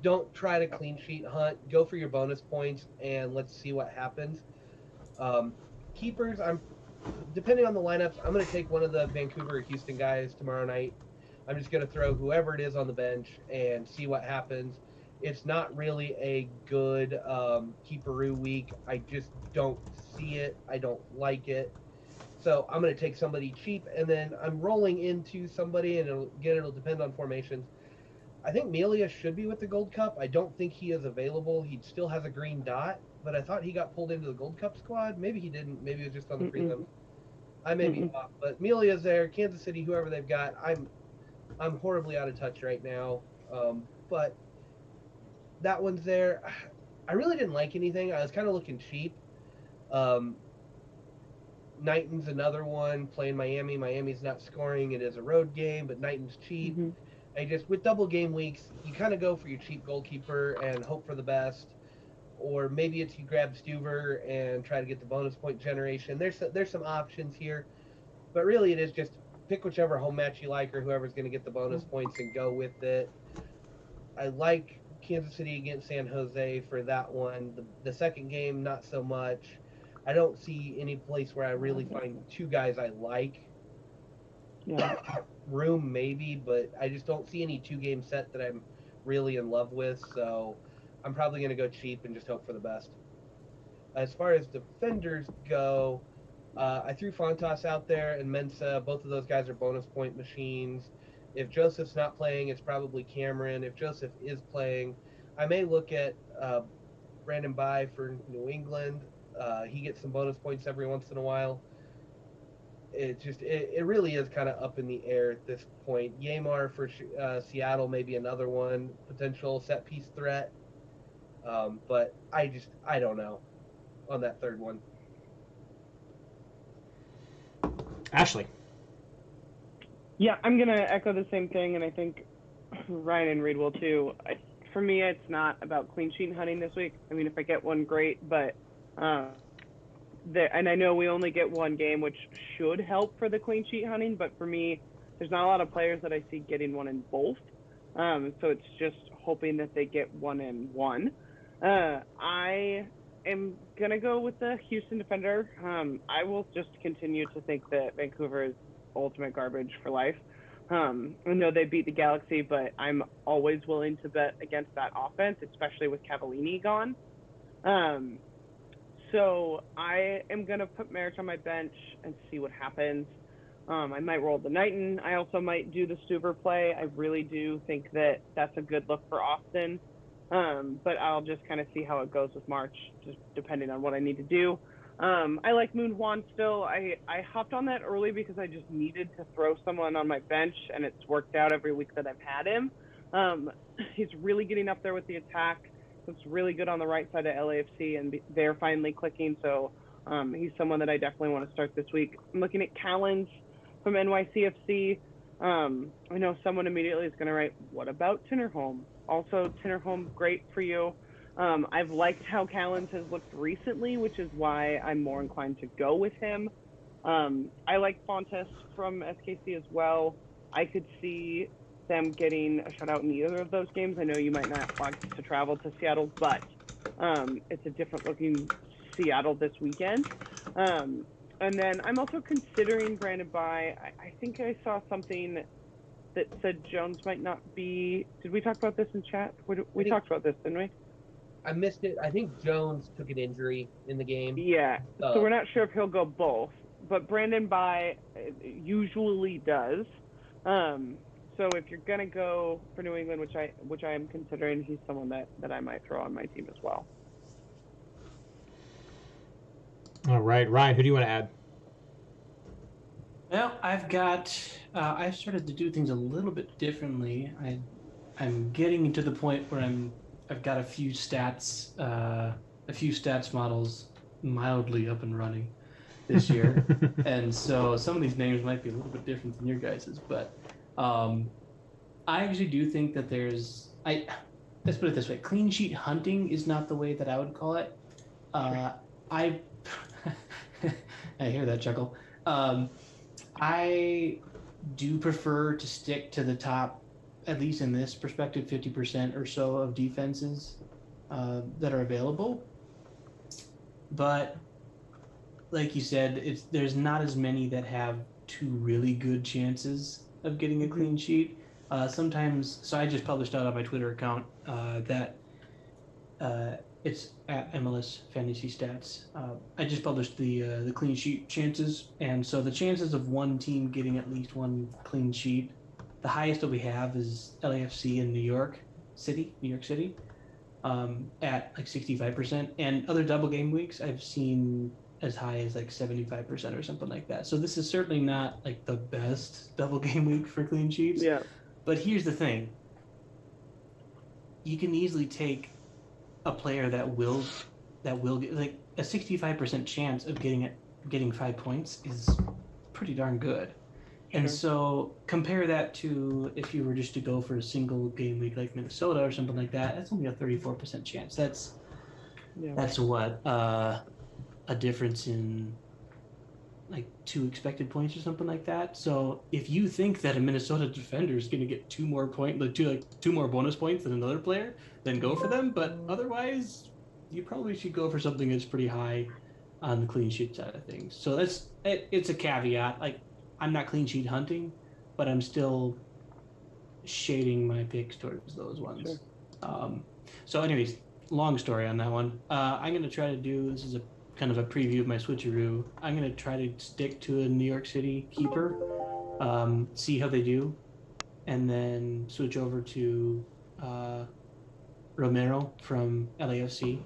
Speaker 8: Don't try to clean sheet hunt. Go for your bonus points, and let's see what happens. Keepers, depending on the lineups, I'm going to take one of the Vancouver or Houston guys tomorrow night. I'm just going to throw whoever it is on the bench and see what happens. It's not really a good keeperoo week. I just don't see it. I don't like it. So I'm going to take somebody cheap, and then I'm rolling into somebody, and it'll depend on formations. I think Melia should be with the Gold Cup. I don't think he is available. He still has a green dot, but I thought he got pulled into the Gold Cup squad. Maybe he didn't. Maybe it was just on the prelim. I may be off, but Melia's there. Kansas City, whoever they've got. I'm horribly out of touch right now, but that one's there. I really didn't like anything. I was kind of looking cheap. Knighton's another one, playing Miami. Miami's not scoring. It is a road game, but Knighton's cheap. With double game weeks, you kind of go for your cheap goalkeeper and hope for the best. Or maybe it's you grab Stuver and try to get the bonus point generation. There's some options here, but really it is just pick whichever home match you like or whoever's going to get the bonus points and go with it. I like Kansas City against San Jose for that one. The second game, not so much. I don't see any place where I really find two guys I like.
Speaker 6: Yeah.
Speaker 8: Room maybe, but I just don't see any two-game set that I'm really in love with. So I'm probably going to go cheap and just hope for the best. As far as defenders go, I threw Fontas out there and Mensa. Both of those guys are bonus point machines. If Joseph's not playing, it's probably Cameron. If Joseph is playing, I may look at Brandon Bye for New England. He gets some bonus points every once in a while. It really is kind of up in the air at this point. Yamar for Seattle, maybe another one, potential set piece threat. But I don't know on that third one.
Speaker 2: Ashley.
Speaker 6: Yeah, I'm going to echo the same thing, and I think Ryan and Reid will too. For me, it's not about clean sheet hunting this week. I mean, if I get one, great, but and I know we only get one game, which should help for the clean sheet hunting, but for me, there's not a lot of players that I see getting one in both. So it's just hoping that they get one in one. I am going to go with the Houston defender. I will just continue to think that Vancouver is ultimate garbage for life. I know they beat the Galaxy, but I'm always willing to bet against that offense, especially with Cavallini gone. So I am going to put Merritt on my bench and see what happens. I might roll the Knighton. I also might do the Stuber play. I really do think that that's a good look for Austin. But I'll just kind of see how it goes with March, just depending on what I need to do. I like Moon Juan still. I hopped on that early because I just needed to throw someone on my bench, and it's worked out every week that I've had him. He's really getting up there with the attack. It's really good on the right side of LAFC, and they're finally clicking. So he's someone that I definitely want to start this week. I'm looking at Callens from NYCFC. I know someone immediately is going to write, what about Tinnerholm? Also, Tinnerholm, great for you. I've liked how Callens has looked recently, which is why I'm more inclined to go with him. I like Fontes from SKC as well. I could see them getting a shutout in either of those games. I know you might not want to travel to Seattle, but it's a different looking Seattle this weekend. And then I'm also considering Brandon Bye. I think I saw something that said Jones might not be. Did we talk about this in chat? We talked about this, didn't we?
Speaker 8: I missed it. I think Jones took an injury in the game.
Speaker 6: Yeah. So we're not sure if he'll go both, but Brandon Bye usually does. So if you're gonna go for New England, which I am considering, he's someone that I might throw on my team as well.
Speaker 2: All right, Ryan, who do you want to add?
Speaker 7: Well, I've started to do things a little bit differently. I'm getting to the point where I've got a few stats models mildly up and running this year, and so some of these names might be a little bit different than your guys's, but I actually do think that let's put it this way: clean sheet hunting is not the way that I would call it. I hear that chuckle. I do prefer to stick to the top, at least in this perspective, 50% or so of defenses that are available. But like you said, there's not as many that have two really good chances of getting a clean sheet. Sometimes, so I just published out on my Twitter account that it's at MLS Fantasy Stats. I just published the clean sheet chances, and so the chances of one team getting at least one clean sheet, the highest that we have is LAFC in New York City, at like 65%. And other double game weeks, I've seen as high as like 75% or something like that. So this is certainly not like the best double game week for clean sheets.
Speaker 6: Yeah.
Speaker 7: But here's the thing: you can easily take a player that will get like a 65% chance of getting 5 points is pretty darn good. Sure. And so compare that to if you were just to go for a single game week like Minnesota or something like that. That's only a 34% chance. That's what a difference in like 2 expected points or something like that. So if you think that a Minnesota defender is going to get 2 more two more bonus points than another player, then go for them. But otherwise, you probably should go for something that's pretty high on the clean sheet side of things. So it's a caveat. Like, I'm not clean sheet hunting, but I'm still shading my picks towards those ones. Sure. So anyways, long story on that one. I'm going to try to do, this is a kind of a preview of my switcheroo. I'm going to try to stick to a New York City keeper, see how they do, and then switch over to Romero from LAFC.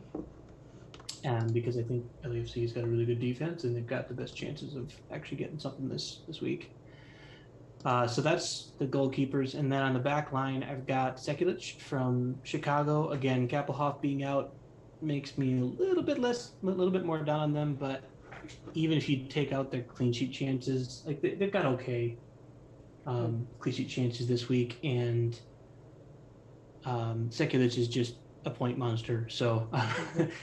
Speaker 7: Because I think LAFC's got a really good defense and they've got the best chances of actually getting something this week. So that's the goalkeepers. And then on the back line, I've got Sekulic from Chicago. Again, Kappelhoff being out makes me a little bit more down on them. But even if you take out their clean sheet chances, like they've got okay clean sheet chances this week. And Sekulic is just a point monster. So,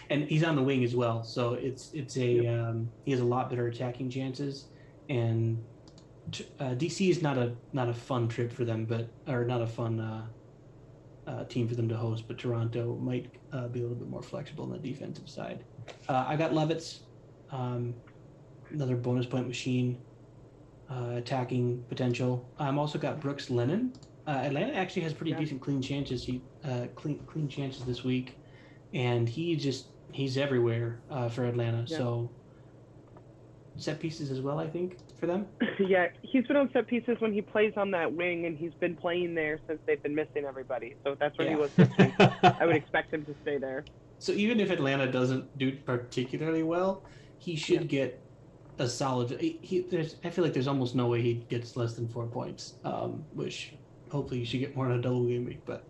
Speaker 7: and he's on the wing as well. So he has a lot better attacking chances. And DC is not a fun trip for them, or not a fun team for them to host. But Toronto might be a little bit more flexible on the defensive side. I got Levitz, another bonus point machine, attacking potential. I'm also got Brooks Lennon. Atlanta actually has pretty decent clean chances. Clean chances this week, and he's everywhere for Atlanta. Yeah. So set pieces as well, I think, for them.
Speaker 6: Yeah, he's been on set pieces when he plays on that wing, and he's been playing there since they've been missing everybody. So that's where he was this week. I would expect him to stay there.
Speaker 7: So even if Atlanta doesn't do particularly well, he should get a solid. I feel like there's almost no way he gets less than 4 points, which hopefully you should get more in a double game week. But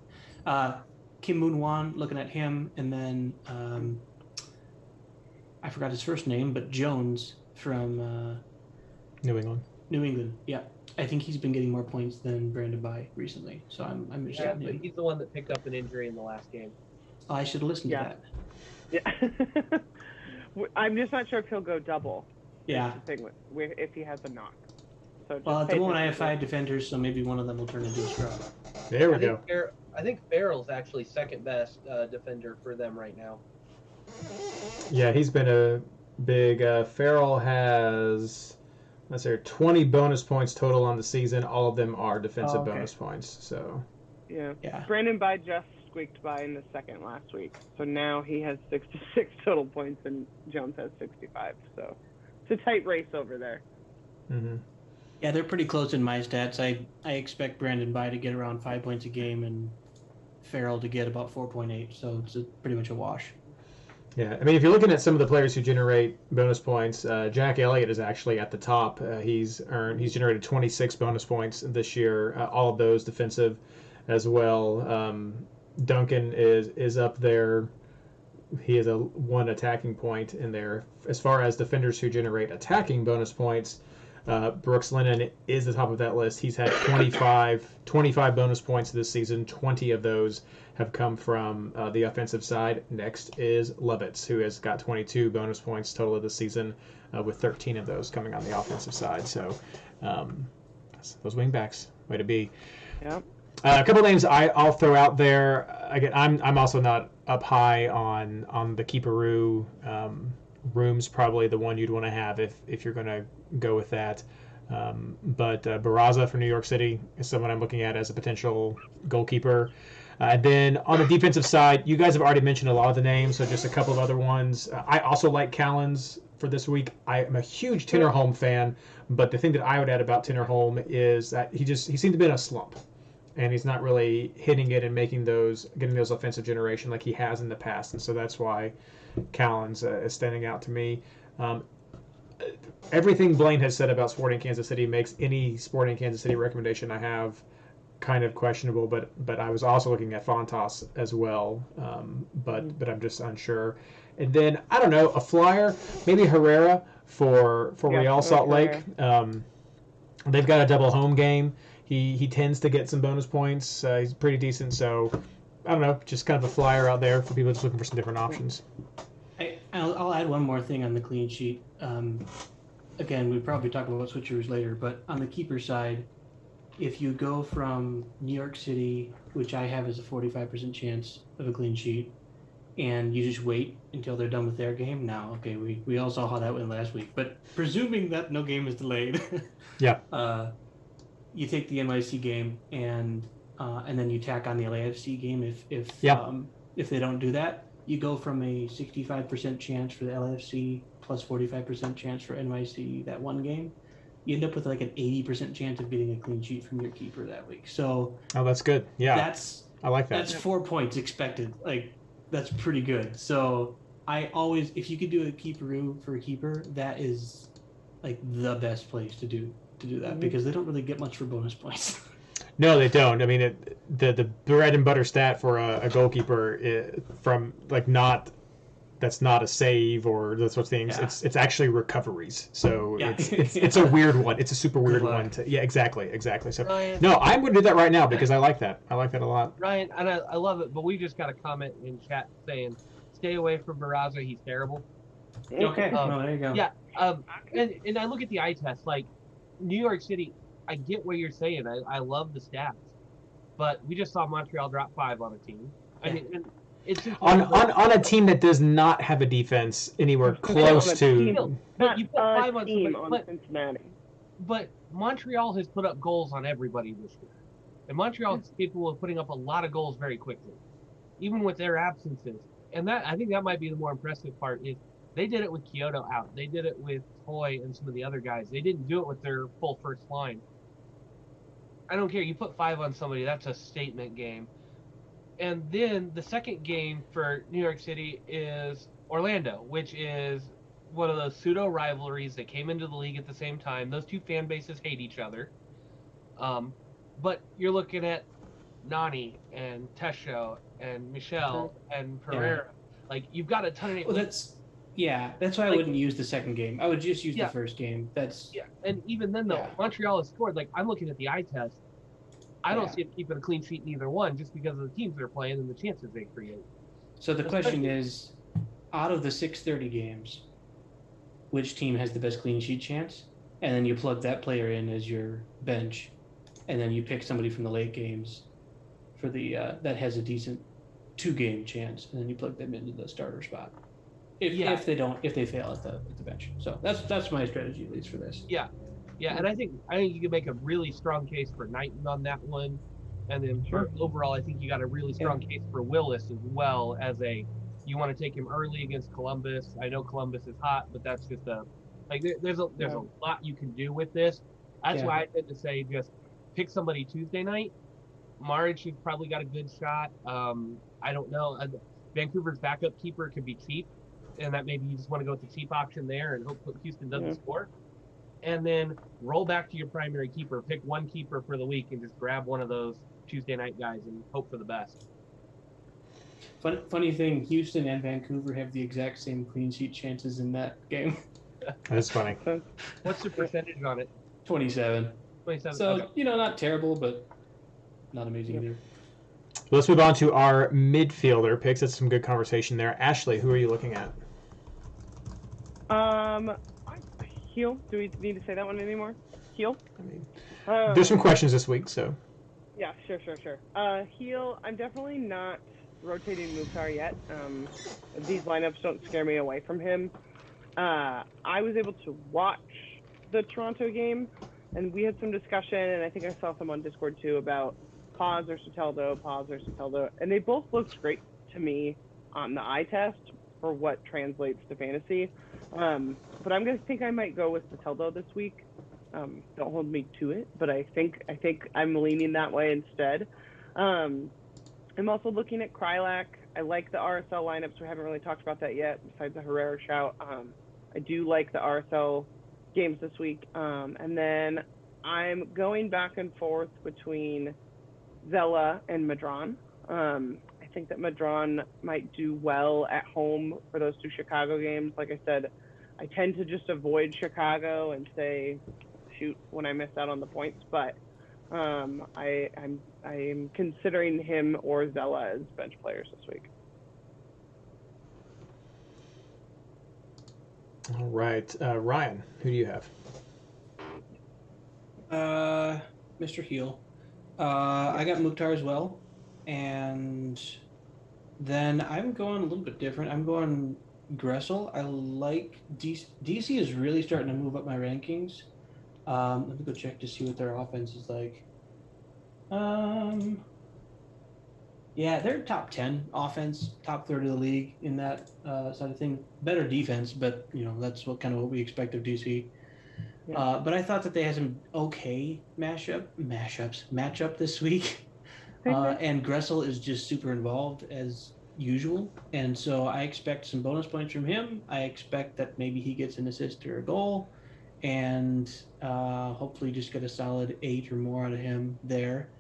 Speaker 7: Kim Moon-Wan, looking at him, and then I forgot his first name, but Jones from
Speaker 2: New England.
Speaker 7: Yeah, I think he's been getting more points than Brandon By recently, so I'm interested in him.
Speaker 8: He's the one that picked up an injury in the last game.
Speaker 7: Oh, I should have listened to
Speaker 6: that. Yeah. I'm just not sure if he'll go double.
Speaker 7: Yeah.
Speaker 6: The thing if he has a knock. So
Speaker 7: well, at the moment I have 5 defenders, so maybe one of them will turn into a scrub.
Speaker 2: There we go.
Speaker 8: I think Farrell's actually second best defender for them right now.
Speaker 2: Yeah, he's been a big. Farrell has, let's say, 20 bonus points total on the season. All of them are defensive bonus points. So.
Speaker 6: Yeah. Brandon By just squeaked by in the second last week, so now he has 66 total points and Jones has 65. So it's a tight race over there.
Speaker 2: Mm-hmm.
Speaker 7: Yeah, they're pretty close in my stats. I expect Brandon By to get around 5 points a game and Farrell to get about 4.8, so it's pretty much a wash.
Speaker 2: Yeah, I mean, if you're looking at some of the players who generate bonus points, Jack Elliott is actually at the top. He's generated 26 bonus points this year, all of those defensive as well. Duncan is up there. He has one attacking point in there. As far as defenders who generate attacking bonus points, Brooks Lennon is the top of that list. He's had 25 bonus points this season. 20 of those have come from the offensive side. Next is Levitz, who has got 22 bonus points total of the season, with 13 of those coming on the offensive side. So those wingbacks, way to be.
Speaker 6: Yep.
Speaker 2: A couple names I'll throw out there. Again, I'm also not up high on the keeperoo. Room's probably the one you'd want to have if you're going to go with that. But Barraza for New York City is someone I'm looking at as a potential goalkeeper. And then on the defensive side, you guys have already mentioned a lot of the names, so just a couple of other ones. I also like Callens for this week. I'm a huge Tinnerholm fan, but the thing that I would add about Tinnerholm is that he seemed to be in a slump. And he's not really hitting it and getting those offensive generation like he has in the past. And so that's why Callens is standing out to me. Everything Blayne has said about Sporting Kansas City makes any Sporting Kansas City recommendation I have kind of questionable, but I was also looking at Fontas as well, but I'm just unsure. And then, I don't know, a flyer, maybe Herrera for Real Salt Lake. They've got a double home game. He tends to get some bonus points. He's pretty decent, so I don't know, just kind of a flyer out there for people just looking for some different options.
Speaker 7: I'll add one more thing on the clean sheet. again, we probably talk about switcheroos later, but on the keeper side, if you go from New York City, which I have as a 45% chance of a clean sheet, and you just wait until they're done with their game. Now, okay, we all saw how that went last week, but presuming that no game is delayed,
Speaker 2: Yeah.
Speaker 7: You take the NYC game and then you tack on the LAFC game. If they don't do that, you go from a 65% chance for the LAFC plus 45% chance for NYC that one game. You end up with like an 80% chance of getting a clean sheet from your keeper that week. So
Speaker 2: that's good. Yeah, I like that.
Speaker 7: That's 4 points expected. Like, that's pretty good. So I always, if you could do a keeperoo for a keeper, that is like the best place to do that, because they don't really get much for bonus points.
Speaker 2: No, they don't. I mean, the bread and butter stat for a goalkeeper from like that's not a save or those sorts of things.
Speaker 7: Yeah.
Speaker 2: It's actually recoveries. So
Speaker 7: Yeah.
Speaker 2: it's a weird one. It's a super weird one to. Yeah, exactly. So
Speaker 8: Ryan,
Speaker 2: no, I'm going to do that right now because I like that. I like that a lot.
Speaker 8: Ryan, and I love it, but we just got a comment in chat saying, "Stay away from Barraza. He's terrible."
Speaker 7: Okay. There you go.
Speaker 8: Yeah. And I look at the eye test, like New York City. I get what you're saying. I love the stats, but we just saw Montreal drop 5 on a team. I mean, and it's just
Speaker 2: on a team that does not have a defense anywhere close to.
Speaker 8: But you put 5 on
Speaker 6: team
Speaker 8: somebody,
Speaker 6: on Cincinnati.
Speaker 8: but Montreal has put up goals on everybody this year, and Montreal is capable of putting up a lot of goals very quickly, even with their absences. And that, I think that might be the more impressive part, is they did it with Kyoto out. They did it with Toy and some of the other guys. They didn't do it with their full first line. I don't care. You put 5 on somebody, that's a statement game. And then the second game for New York City is Orlando, which is one of those pseudo rivalries that came into the league at the same time. Those two fan bases hate each other. But you're looking at Nani and Tesho and Michelle and Pereira. Like, you've got a ton of names.
Speaker 7: Well, that's why I wouldn't use the second game. I would just use the first game.
Speaker 8: And even then, though, Montreal has scored. Like, I'm looking at the eye test. I don't see it keeping a clean sheet in either one, just because of the teams they're playing and the chances they create.
Speaker 7: So the question is, out of the 6:30 games, which team has the best clean sheet chance? And then you plug that player in as your bench, and then you pick somebody from the late games for the that has a decent 2-game chance, and then you plug them into the starter spot. If they fail at the bench. So that's my strategy, at least for this.
Speaker 8: Yeah, and I think you can make a really strong case for Knighton on that one, and then overall, I think you got a really strong case for Willis as well as you want to take him early against Columbus. I know Columbus is hot, but that's just there's a lot you can do with this. That's why I tend to say just pick somebody Tuesday night. Marich has probably got a good shot. I don't know. Vancouver's backup keeper could be cheap, and that maybe you just want to go with the cheap option there and hope Houston doesn't score. And then roll back to your primary keeper. Pick one keeper for the week and just grab one of those Tuesday night guys and hope for the best.
Speaker 7: Funny thing, Houston and Vancouver have the exact same clean sheet chances in that game.
Speaker 2: That's funny.
Speaker 8: What's the percentage on it?
Speaker 7: 27.
Speaker 8: 27.
Speaker 7: So,
Speaker 8: okay.
Speaker 7: Not terrible, but not amazing either.
Speaker 2: Let's move on to our midfielder picks. That's some good conversation there. Ashley, who are you looking at?
Speaker 6: Heel. Do we need to say that one anymore? Heel?
Speaker 2: I mean, there's some questions this week, so.
Speaker 6: Yeah, sure. Heel, I'm definitely not rotating Mukhtar yet. These lineups don't scare me away from him. I was able to watch the Toronto game, and we had some discussion, and I think I saw some on Discord too, about Paz or Soteldo, and they both looked great to me on the eye test for what translates to fantasy. But I'm gonna think I might go with Soteldo this week. Don't hold me to it, but I think I'm leaning that way instead. I'm also looking at Krylak. I like the RSL lineups. We haven't really talked about that yet, besides the Herrera shout. I do like the RSL games this week. And then I'm going back and forth between Zella and Madron. I think that Madron might do well at home for those 2 Chicago games. Like I said, I tend to just avoid Chicago and say, shoot, when I miss out on the points. But I am considering him or Zella as bench players this week.
Speaker 2: All right, Ryan, who do you have?
Speaker 7: Mr. Heel. I got Mukhtar as well, and then I'm going a little bit different. I'm going Gressel. I like DC. DC is really starting to move up my rankings. Let me go check to see what their offense is like. Yeah, they're top 10 offense, top third of the league in that side of thing. Better defense, but that's what we expect of DC. Yeah. But I thought that they had some okay matchup this week. And Gressel is just super involved as usual. And so I expect some bonus points from him. I expect that maybe he gets an assist or a goal. And hopefully just get a solid 8 or more out of him there.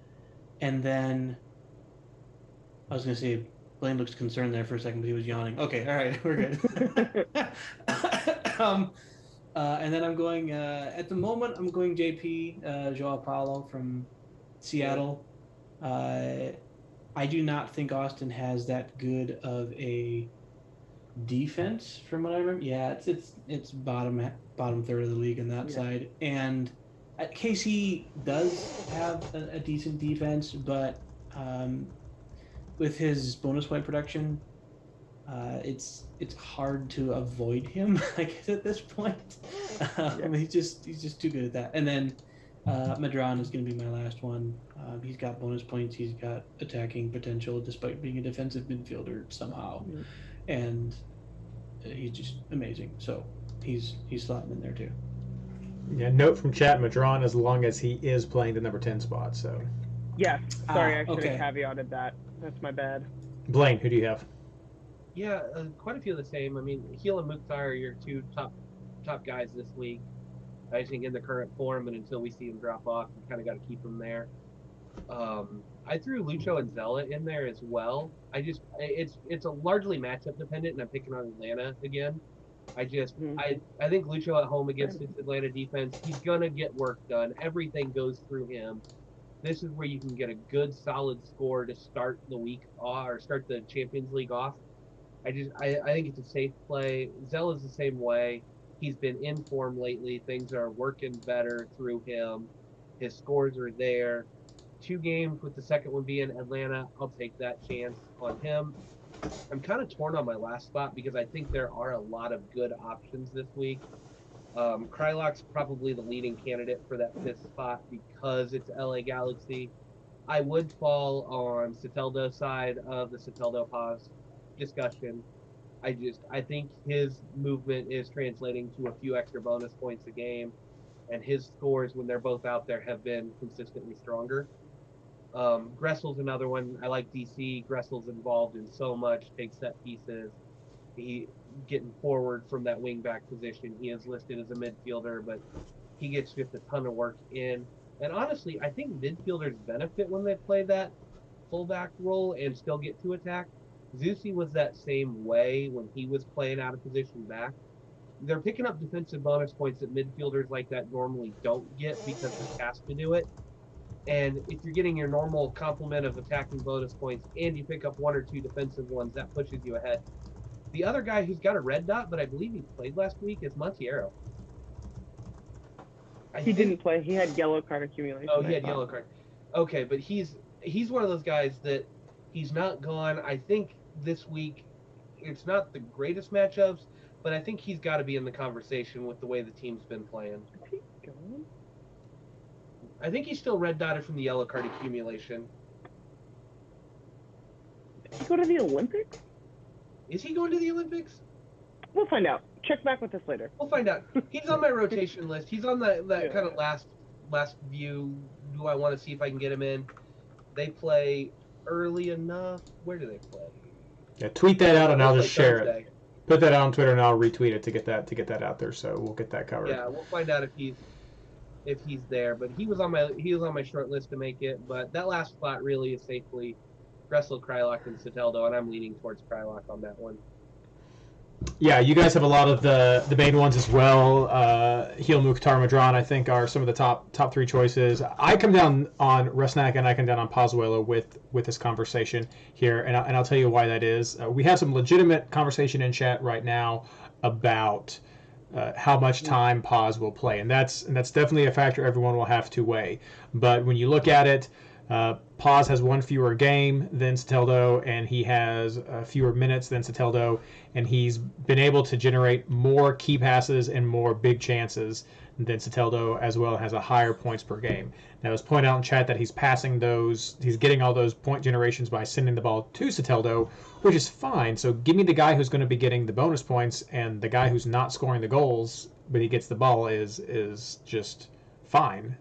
Speaker 7: And then I was going to say, Blayne looks concerned there for a second, but he was yawning. Okay, all right, we're good. And then I'm going, at the moment, I'm going JP, Joao Paulo from Seattle. I do not think Austin has that good of a defense from what I remember. Yeah, it's bottom third of the league on that side. And KC does have a decent defense, but with his bonus point production, it's hard to avoid him, I guess, at this point. He's just too good at that. And then Madron is going to be my last one. He's got bonus points. He's got attacking potential despite being a defensive midfielder somehow. And he's just amazing. So he's slotting in there too.
Speaker 2: Yeah, note from chat, Madron, as long as he is playing the number 10 spot. So.
Speaker 6: Yes. Sorry, I should have caveated that. That's my bad.
Speaker 2: Blayne, who do you have?
Speaker 8: Yeah, quite a few of the same. I mean, Heel and Mukhtar are your two top guys this week. I think in the current form, and until we see him drop off, we kind of got to keep him there. I threw Lucho and Zella in there as well. It's a largely matchup dependent, and I'm picking on Atlanta again. I think Lucho at home against this Atlanta defense, he's gonna get work done. Everything goes through him. This is where you can get a good solid score to start the week or start the Champions League off. I think it's a safe play. Zella's the same way. He's been in form lately. Things are working better through him. His scores are there. 2 games with the second one being Atlanta. I'll take that chance on him. I'm kind of torn on my last spot because I think there are a lot of good options this week. Krylock's probably the leading candidate for that 5th spot because it's LA Galaxy. I would fall on Soteldo's side of the Soteldo pause discussion. I think his movement is translating to a few extra bonus points a game, and his scores when they're both out there have been consistently stronger. Gressel's another one. I like DC. Gressel's involved in so much, takes set pieces. He getting forward from that wing back position. He is listed as a midfielder, but he gets just a ton of work in. And honestly, I think midfielders benefit when they play that fullback role and still get to attack. Zusi was that same way when he was playing out of position back. They're picking up defensive bonus points that midfielders like that normally don't get because they're tasked to do it. And if you're getting your normal complement of attacking bonus points and you pick up 1 or 2 defensive ones, that pushes you ahead. The other guy who's got a red dot, but I believe he played last week, is Montiero.
Speaker 6: He didn't play. He had yellow card accumulation.
Speaker 8: Oh, he had yellow card. Okay, but he's one of those guys that he's not gone. I think this week it's not the greatest matchups, but I think he's got to be in the conversation with the way the team's been playing.
Speaker 6: Is he gone?
Speaker 8: I think he's still red dotted from the yellow card accumulation.
Speaker 6: Did he go to the Olympics?
Speaker 8: Is he going to the Olympics?
Speaker 6: We'll find out. Check back with us later.
Speaker 8: We'll find out. He's on my rotation list. He's on that kind of last view. Do I want to see if I can get him in? They play early enough. Where do they play?
Speaker 2: Yeah, tweet that out and I'll just share it. Put that out on Twitter and I'll retweet it to get that out there. So we'll get that covered.
Speaker 8: Yeah, we'll find out if he's there. But he was on my short list to make it. But that last spot really is safely Gressel, Krylock, and Soteldo, and I'm leaning towards Krylock on that one.
Speaker 2: Yeah, you guys have a lot of the main ones as well. Heel, Mukhtar, Madron, I think, are some of the top 3 choices. I come down on Resnack and I come down on Pozuelo with this conversation here, and I'll tell you why that is. We have some legitimate conversation in chat right now about how much time Paz will play, and that's definitely a factor everyone will have to weigh. But when you look at it, Paz has one fewer game than Soteldo, and he has fewer minutes than Soteldo, and he's been able to generate more key passes and more big chances than Soteldo, as well as a higher points per game. Now, it was pointed out in chat that he's getting all those point generations by sending the ball to Soteldo, which is fine. So give me the guy who's going to be getting the bonus points, and the guy who's not scoring the goals when he gets the ball is just fine.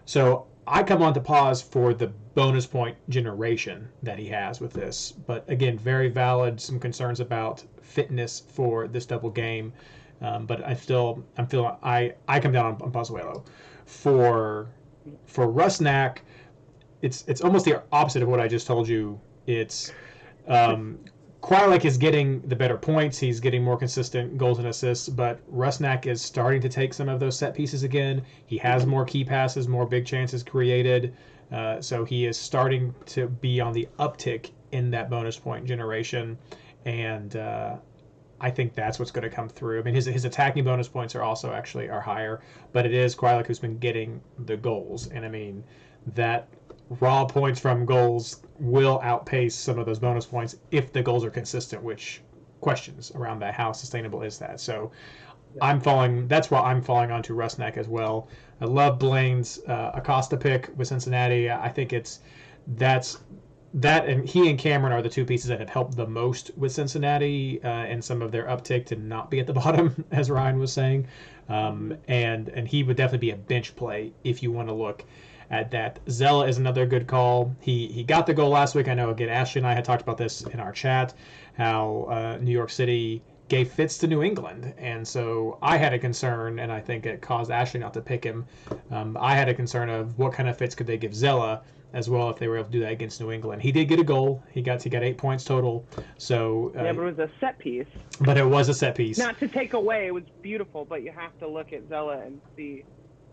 Speaker 2: So I come on to Pause for the bonus point generation that he has with this. But again, very valid. Some concerns about fitness for this double game. But I come down on Pozuelo. For Rusnak, it's almost the opposite of what I just told you. It's Kwiatek is getting the better points. He's getting more consistent goals and assists, but Rusnak is starting to take some of those set pieces again. He has more key passes, more big chances created. So he is starting to be on the uptick in that bonus point generation. And I think that's what's going to come through. I mean, his attacking bonus points are higher, but it is Kwiatek who's been getting the goals. And I mean, that raw points from goals will outpace some of those bonus points if the goals are consistent, which questions around that. How sustainable is that? So that's why I'm falling onto Rusnak as well. I love Blayne's Acosta pick with Cincinnati. I think that and he and Cameron are the two pieces that have helped the most with Cincinnati and some of their uptick to not be at the bottom, as Ryan was saying. And he would definitely be a bench play if you want to look at that. Zella is another good call. He got the goal last week. I know, again, Ashley and I had talked about this in our chat, how New York City gave Fitz to New England. And so I had a concern, and I think it caused Ashley not to pick him. I had a concern of what kind of Fitz could they give Zella as well if they were able to do that against New England. He did get a goal. He got 8 points total. So
Speaker 6: but it was a set piece.
Speaker 2: But it was a set piece.
Speaker 6: Not to take away, it was beautiful, but you have to look at Zella and see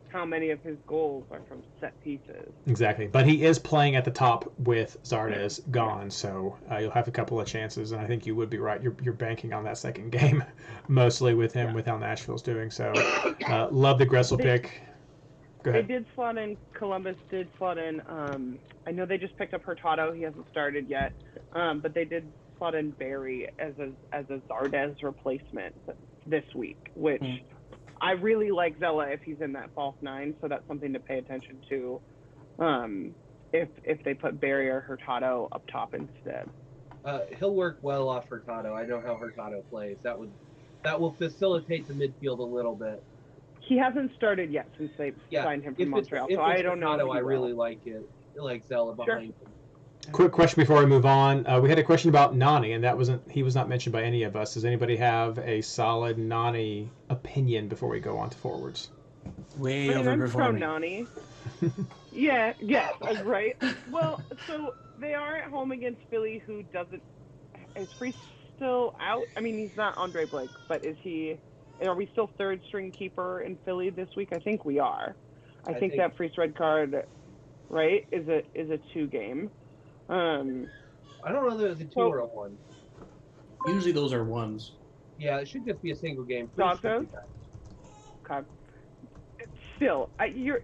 Speaker 6: how many of his goals are from set pieces.
Speaker 2: Exactly. But he is playing at the top with Zardes gone, so you'll have a couple of chances, and I think you would be right. You're banking on that second game mostly with him, with how Nashville's doing. So love the Gressel pick. Go ahead.
Speaker 6: They did slot in, Columbus did slot in, I know they just picked up Hurtado. He hasn't started yet, but they did slot in Barry as a Zardes replacement this week, which I really like Zella if he's in that false nine, so that's something to pay attention to if they put Barry or Hurtado up top instead.
Speaker 8: He'll work well off Hurtado. I know how Hurtado plays. That will facilitate the midfield a little bit.
Speaker 6: He hasn't started yet since they signed him from Montreal, so I don't know.
Speaker 8: I really like it. I like Zella behind him.
Speaker 2: Quick question before we move on. We had a question about Nani, and he was not mentioned by any of us. Does anybody have a solid Nani opinion before we go on to forwards?
Speaker 7: Way
Speaker 6: I'm pro
Speaker 7: overperforming.
Speaker 6: Nani. Yes, right. Well, so they are at home against Philly, who doesn't. Is Freese still out? I mean, he's not Andre Blake, but is he? Are we still third string keeper in Philly this week? I think we are. I think that Freese red card, right, is a 2 game.
Speaker 8: I don't know whether it's a 2 or a 1.
Speaker 7: Usually those are 1s.
Speaker 8: Yeah, it should just be a single game.
Speaker 6: Broncos? Okay. Still,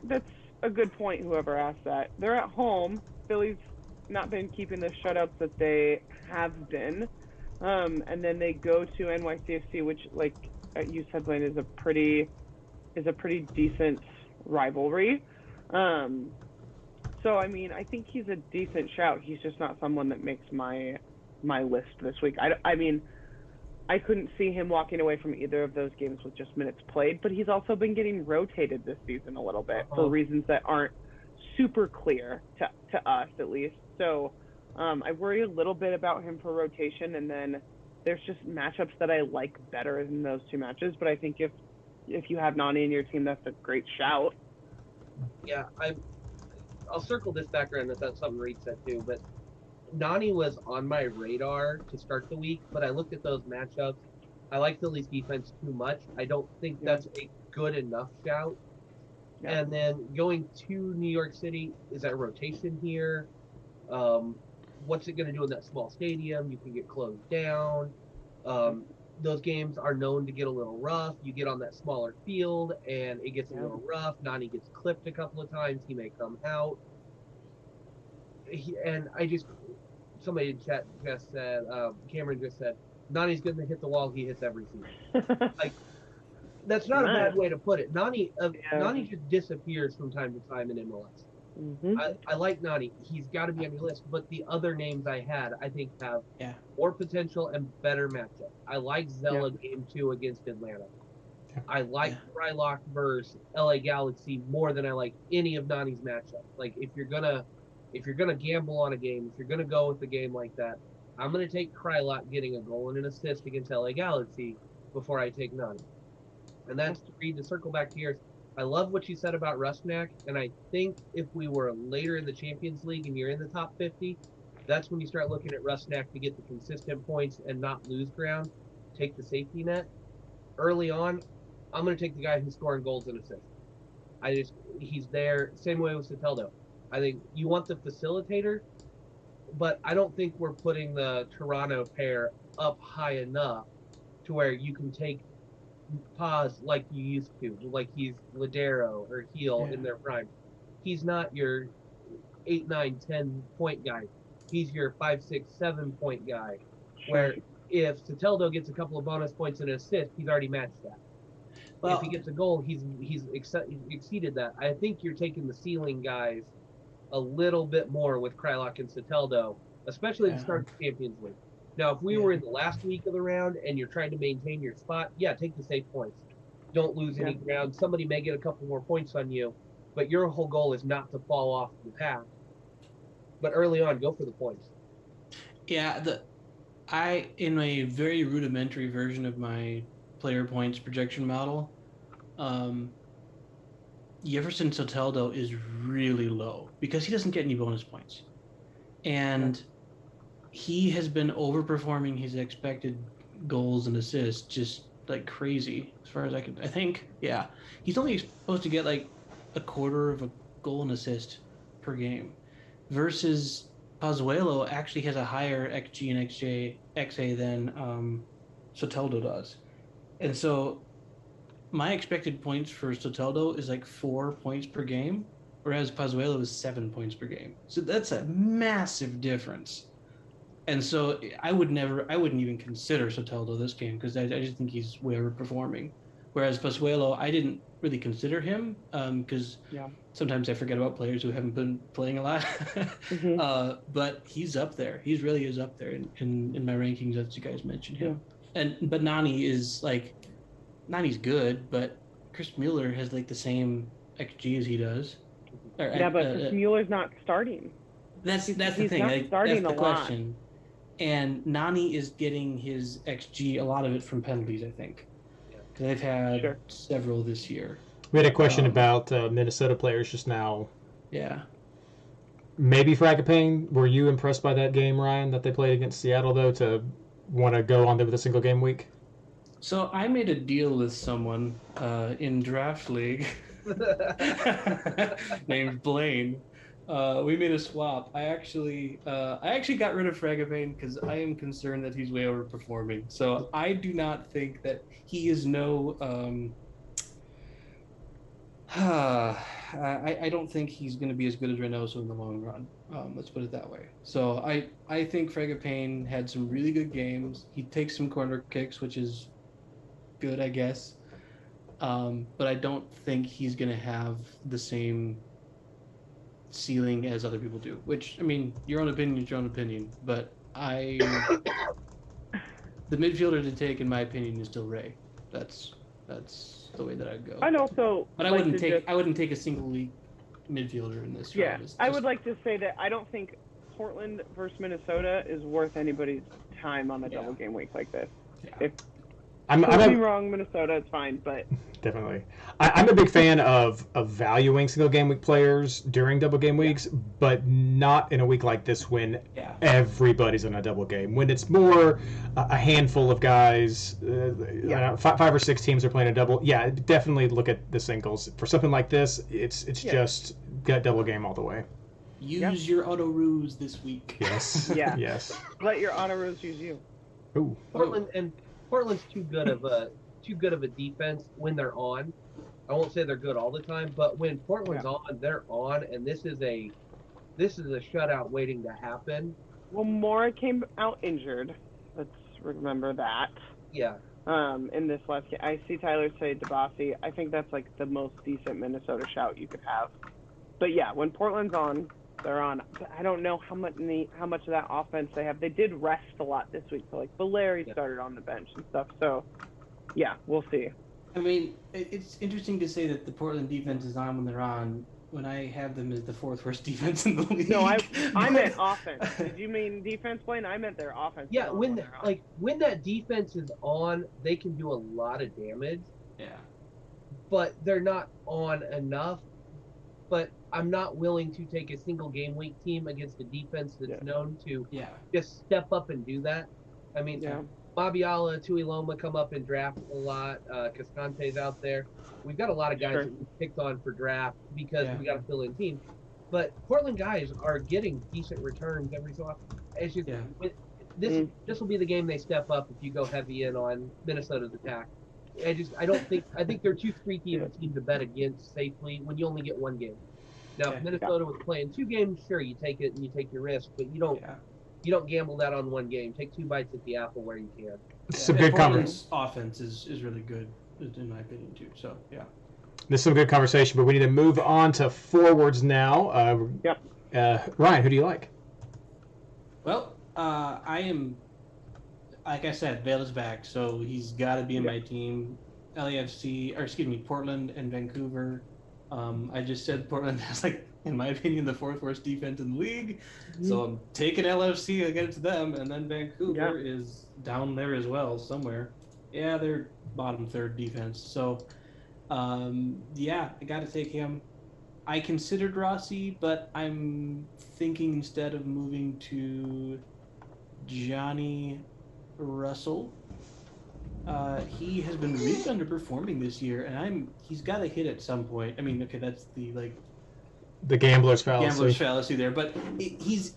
Speaker 6: that's a good point, whoever asked that. They're at home. Philly's not been keeping the shutouts that they have been. And then they go to NYCFC, which, like you said, Blayne, is a pretty decent rivalry. So, I mean, I think he's a decent shout. He's just not someone that makes my list this week. I mean, I couldn't see him walking away from either of those games with just minutes played, but he's also been getting rotated this season a little bit for reasons that aren't super clear to us, at least. So I worry a little bit about him for rotation, and then there's just matchups that I like better than those 2 matches. But I think if you have Nani in your team, that's a great shout.
Speaker 8: Yeah, I'll circle this back around if that's something Reid said too, but Nani was on my radar to start the week, but I looked at those matchups. I like Philly's defense too much. I don't think that's a good enough shout. Yeah. And then going to New York City, is that rotation here? What's it going to do in that small stadium? You can get closed down. those games are known to get a little rough. You get on that smaller field, and it gets a little rough. Nani gets clipped a couple of times. He may come out. Somebody in chat just said, Cameron just said, Nani's going to hit the wall. He hits every season. Like, that's not a bad way to put it. Nani just disappears from time to time in MLS.
Speaker 6: Mm-hmm.
Speaker 8: I like Nani. He's got to be on your list. But the other names I had, I think, have more potential and better matchup. I like Zella game 2 against Atlanta. I like Frylock versus LA Galaxy more than I like any of Nani's matchup. Like, if you're gonna gamble on a game, if you're gonna go with a game like that, I'm gonna take Frylock getting a goal and an assist against LA Galaxy before I take Nani. And that's to circle back to yours. I love what you said about Rusnak, and I think if we were later in the Champions League and you're in the top 50, that's when you start looking at Rusnak to get the consistent points and not lose ground, take the safety net. Early on, I'm going to take the guy who's scoring goals and assists. He's there. Same way with Soteldo. I think you want the facilitator, but I don't think we're putting the Toronto pair up high enough to where you can take Paz like you used to, like he's Ladero or Heel in their prime. He's not your 8, 9, 10 point guy. He's your 5, 6, 7 point guy. Where if Soteldo gets a couple of bonus points and an assist, he's already matched that. Well, if he gets a goal, he's exceeded that. I think you're taking the ceiling guys a little bit more with Krylock and Soteldo, especially at the start of the Champions League. Now, if we were in the last week of the round and you're trying to maintain your spot, take the safe points. Don't lose any ground. Somebody may get a couple more points on you, but your whole goal is not to fall off the path. But early on, go for the points.
Speaker 7: Yeah, in a very rudimentary version of my player points projection model, Jefferson Soteldo is really low because he doesn't get any bonus points. And he has been overperforming his expected goals and assists just like crazy as far as I think. He's only supposed to get like a quarter of a goal and assist per game versus Pozuelo actually has a higher XG and XA than Soteldo does. And so my expected points for Soteldo is like 4 points per game, whereas Pozuelo is 7 points per game. So that's a massive difference. And so I wouldn't even consider Soteldo this game because I just think he's way overperforming. Whereas Pozuelo, I didn't really consider him because sometimes I forget about players who haven't been playing a lot. But he's up there. He really is up there in my rankings as you guys mentioned him. But Nani's good, but Chris Mueller has like the same XG as he does.
Speaker 6: But Chris Mueller's not starting.
Speaker 7: That's the thing. That's the question. And Nani is getting his XG, a lot of it from penalties, I think. Because they've had several this year.
Speaker 2: We had a question about Minnesota players just now.
Speaker 7: Yeah.
Speaker 2: Maybe Fragapane. Were you impressed by that game, Ryan, that they played against Seattle, though, to want to go on there with a single game week?
Speaker 7: So I made a deal with someone in Draft League named Blayne. We made a swap. I actually got rid of Fragapane because I am concerned that he's way overperforming. So I do not think that he is no. I don't think he's going to be as good as Reynoso in the long run. Let's put it that way. So I think Fragapane had some really good games. He takes some corner kicks, which is good, I guess. But I don't think he's going to have the same ceiling as other people do, which, I mean, your own opinion is your own opinion, but the midfielder to take, in my opinion, is still Ray. That's the way that I'd go.
Speaker 6: I'd also,
Speaker 7: but I wouldn't take a single league midfielder in this round.
Speaker 6: I would like to say that I don't think Portland versus Minnesota is worth anybody's time on a double game week like this. If I'm wrong, Minnesota, it's fine, but
Speaker 2: definitely. I'm a big fan of valuing single game week players during double game weeks, but not in a week like this when everybody's on a double game. When it's more a handful of guys, 5 or 6 teams are playing a double. Yeah, definitely look at the singles. For something like this, it's just got double game all the way.
Speaker 7: Use your auto ruse this week.
Speaker 2: Yes. Yes.
Speaker 6: Let your auto ruse use you.
Speaker 2: Ooh.
Speaker 8: Portland and Portland's too good of a defense when they're on. I won't say they're good all the time, but when Portland's on, they're on, and this is a shutout waiting to happen.
Speaker 6: Well, Mora came out injured. Let's remember that.
Speaker 8: Yeah.
Speaker 6: In this last game, I see Tyler say DeBasi. I think that's like the most decent Minnesota shout you could have. But yeah, when Portland's on, they're on. I don't know how much of that offense they have. They did rest a lot this week, so like Valeri started on the bench and stuff. So yeah, we'll see.
Speaker 7: I mean, it's interesting to say that the Portland defense is on when they're on, when I have them as the fourth worst defense in the league.
Speaker 6: No, I meant offense. Did you mean defense, Blayne? I meant their offense.
Speaker 8: Yeah, when that defense is on, they can do a lot of damage.
Speaker 7: Yeah.
Speaker 8: But they're not on enough. But I'm not willing to take a single game week team against a defense that's known to just step up and do that. I mean, Mabiala, Tuiloma come up and draft a lot. Cascante's out there. We've got a lot of guys that we picked on for draft because we got to fill in teams. But Portland guys are getting decent returns every so often. It's just this will be the game they step up if you go heavy in on Minnesota's attack. I think they're too freaky of a team to bet against safely when you only get one game. Now, if Minnesota was playing 2 games, sure, you take it and you take your risk, but you don't gamble that on 1 game. Take 2 bites at the apple where you can.
Speaker 2: It's a good conversation.
Speaker 7: Offense is really good, in my opinion, too. So, yeah.
Speaker 2: This is a good conversation, but we need to move on to forwards now. Ryan, who do you like?
Speaker 7: Well, I am, like I said, Vale is back, so he's got to be in my team. Portland and Vancouver. I just said Portland has, in my opinion, the 4th worst defense in the league. So I'm taking LFC against them, and then Vancouver is down there as well somewhere. Yeah, they're bottom 3rd defense. So, I got to take him. I considered Rossi, but I'm thinking instead of moving to Johnny Russell. He has been really underperforming this year, and he's got to hit at some point. I mean, okay, that's
Speaker 2: the gambler's fallacy.
Speaker 7: Gambler's fallacy there, but he's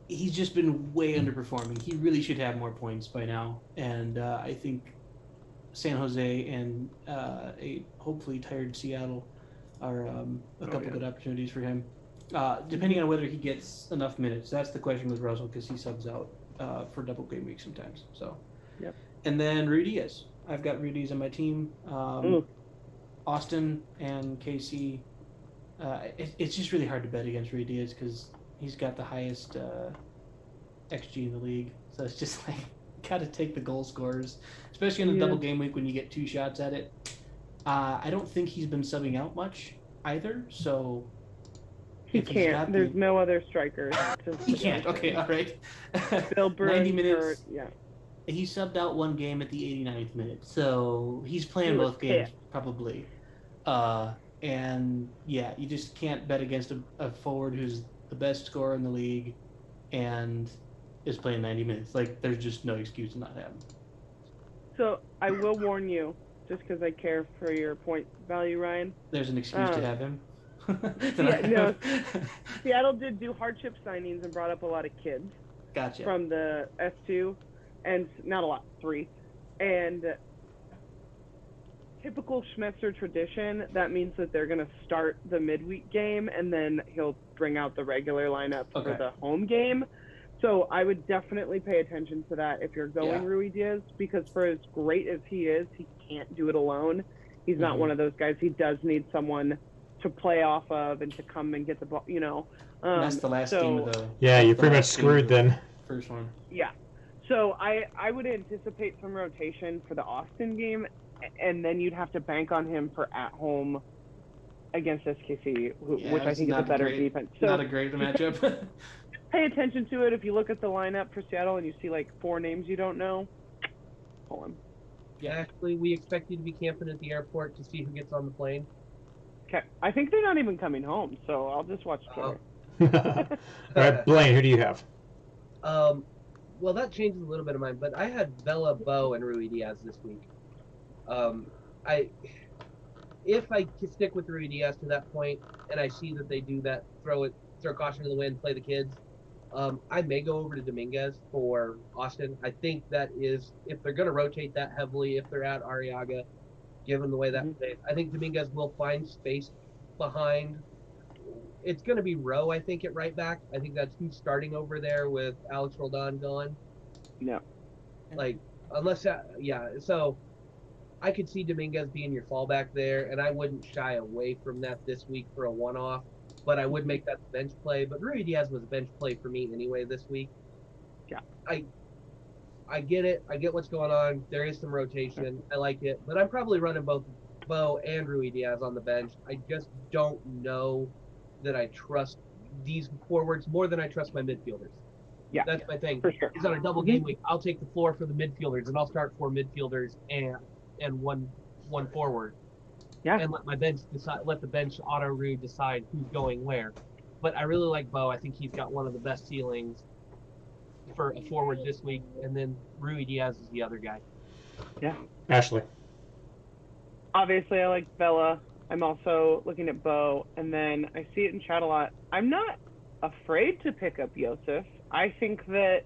Speaker 7: just been way underperforming. He really should have more points by now, and I think San Jose and a hopefully tired Seattle are a couple good opportunities for him, depending on whether he gets enough minutes. That's the question with Russell, because he subs out for double game week sometimes. So.
Speaker 6: Yep.
Speaker 7: And then Reid Diaz. I've got Reid Diaz on my team. Austin and KC. It's just really hard to bet against Reid Diaz because he's got the highest XG in the league. So it's just got to take the goal scorers, especially in a double game week when you get 2 shots at it. I don't think he's been subbing out much either. So
Speaker 6: he can't. There's no other strikers.
Speaker 7: He can't. Okay, all right.
Speaker 6: Bill Burns
Speaker 7: 90 minutes.
Speaker 6: He
Speaker 7: subbed out 1 game at the 89th minute, so he's playing both games probably. And you just can't bet against a forward who's the best scorer in the league and is playing 90 minutes. There's just no excuse to not have him.
Speaker 6: So I will warn you, just because I care for your point value, Ryan.
Speaker 7: There's an excuse to have him.
Speaker 6: Seattle did do hardship signings and brought up a lot of kids.
Speaker 7: Gotcha.
Speaker 6: From the S2. And not a lot, 3. And typical Schmetzer tradition, that means that they're going to start the midweek game, and then he'll bring out the regular lineup for the home game. So I would definitely pay attention to that if you're going Ruiz Diaz, because for as great as he is, he can't do it alone. He's not one of those guys. He does need someone to play off of and to come and get the ball,
Speaker 7: that's the last game of the...
Speaker 2: Yeah, you're pretty much screwed then.
Speaker 7: First one.
Speaker 6: Yeah. So I would anticipate some rotation for the Austin game, and then you'd have to bank on him for at home against SKC, which I think is a better defense. So
Speaker 7: not a great matchup.
Speaker 6: Pay attention to it. If you look at the lineup for Seattle and you see 4 names you don't know, pull him.
Speaker 8: Yeah, actually, we expect you to be camping at the airport to see who gets on the plane.
Speaker 6: Okay. I think they're not even coming home, so I'll just watch Twitter.
Speaker 2: All right, Blayne, who do you have?
Speaker 8: Well, that changes a little bit of mine, but I had Vela, Bo, and Ruiz Diaz this week. If I can stick with Ruiz Diaz to that point, and I see that they do that, throw caution to the wind, play the kids, I may go over to Dominguez for Austin. I think that is, if they're going to rotate that heavily, if they're at Arriaga, given the way that plays, I think Dominguez will find space behind. It's going to be Rowe, I think, at right back. I think that's who's starting over there with Alex Roldan gone.
Speaker 6: No.
Speaker 8: Like, unless, so I could see Dominguez being your fallback there, and I wouldn't shy away from that this week for a one-off, but I would make that the bench play. But Rui Diaz was a bench play for me anyway this week.
Speaker 6: Yeah.
Speaker 8: I get it. I get what's going on. There is some rotation. I like it. But I'm probably running both Bo and Rui Diaz on the bench. I just don't know that I trust these forwards more than I trust my midfielders.
Speaker 6: Yeah.
Speaker 8: That's my thing.
Speaker 6: For sure.
Speaker 8: It's on a double game week. I'll take the floor for the midfielders, and I'll start 4 midfielders and one forward.
Speaker 6: Yeah.
Speaker 8: And let the bench auto decide who's going where. But I really like Bo. I think he's got one of the best ceilings for a forward this week, and then Rui Diaz is the other guy.
Speaker 6: Yeah.
Speaker 2: Ashley.
Speaker 6: Obviously, I like Vela. I'm also looking at Bo, and then I see it in chat a lot. I'm not afraid to pick up Yosef. I think that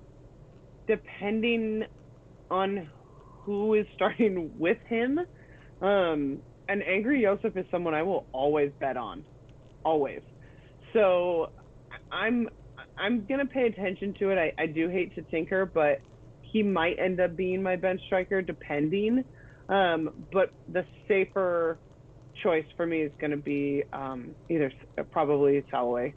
Speaker 6: depending on who is starting with him, an angry Yosef is someone I will always bet on, always. So I'm gonna pay attention to it. I do hate to tinker, but he might end up being my bench striker depending. But the safer choice for me is gonna be probably Salaway.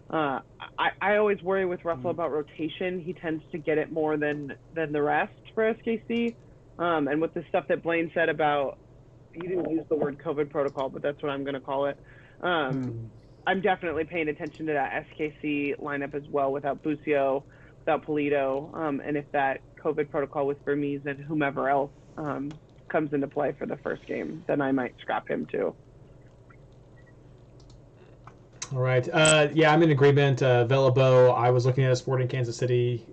Speaker 6: I always worry with Russell about rotation. He tends to get it more than the rest for SKC. And with the stuff that Blayne said about, he didn't use the word COVID protocol, but that's what I'm going to call it. I'm definitely paying attention to that SKC lineup as well, without Bucio, without Polito. And if that COVID protocol with Vermees and whomever else comes into play for the first game, then I might scrap him too.
Speaker 2: All right. Yeah, I'm in agreement. Vela Bo, I was looking at a Sporting Kansas City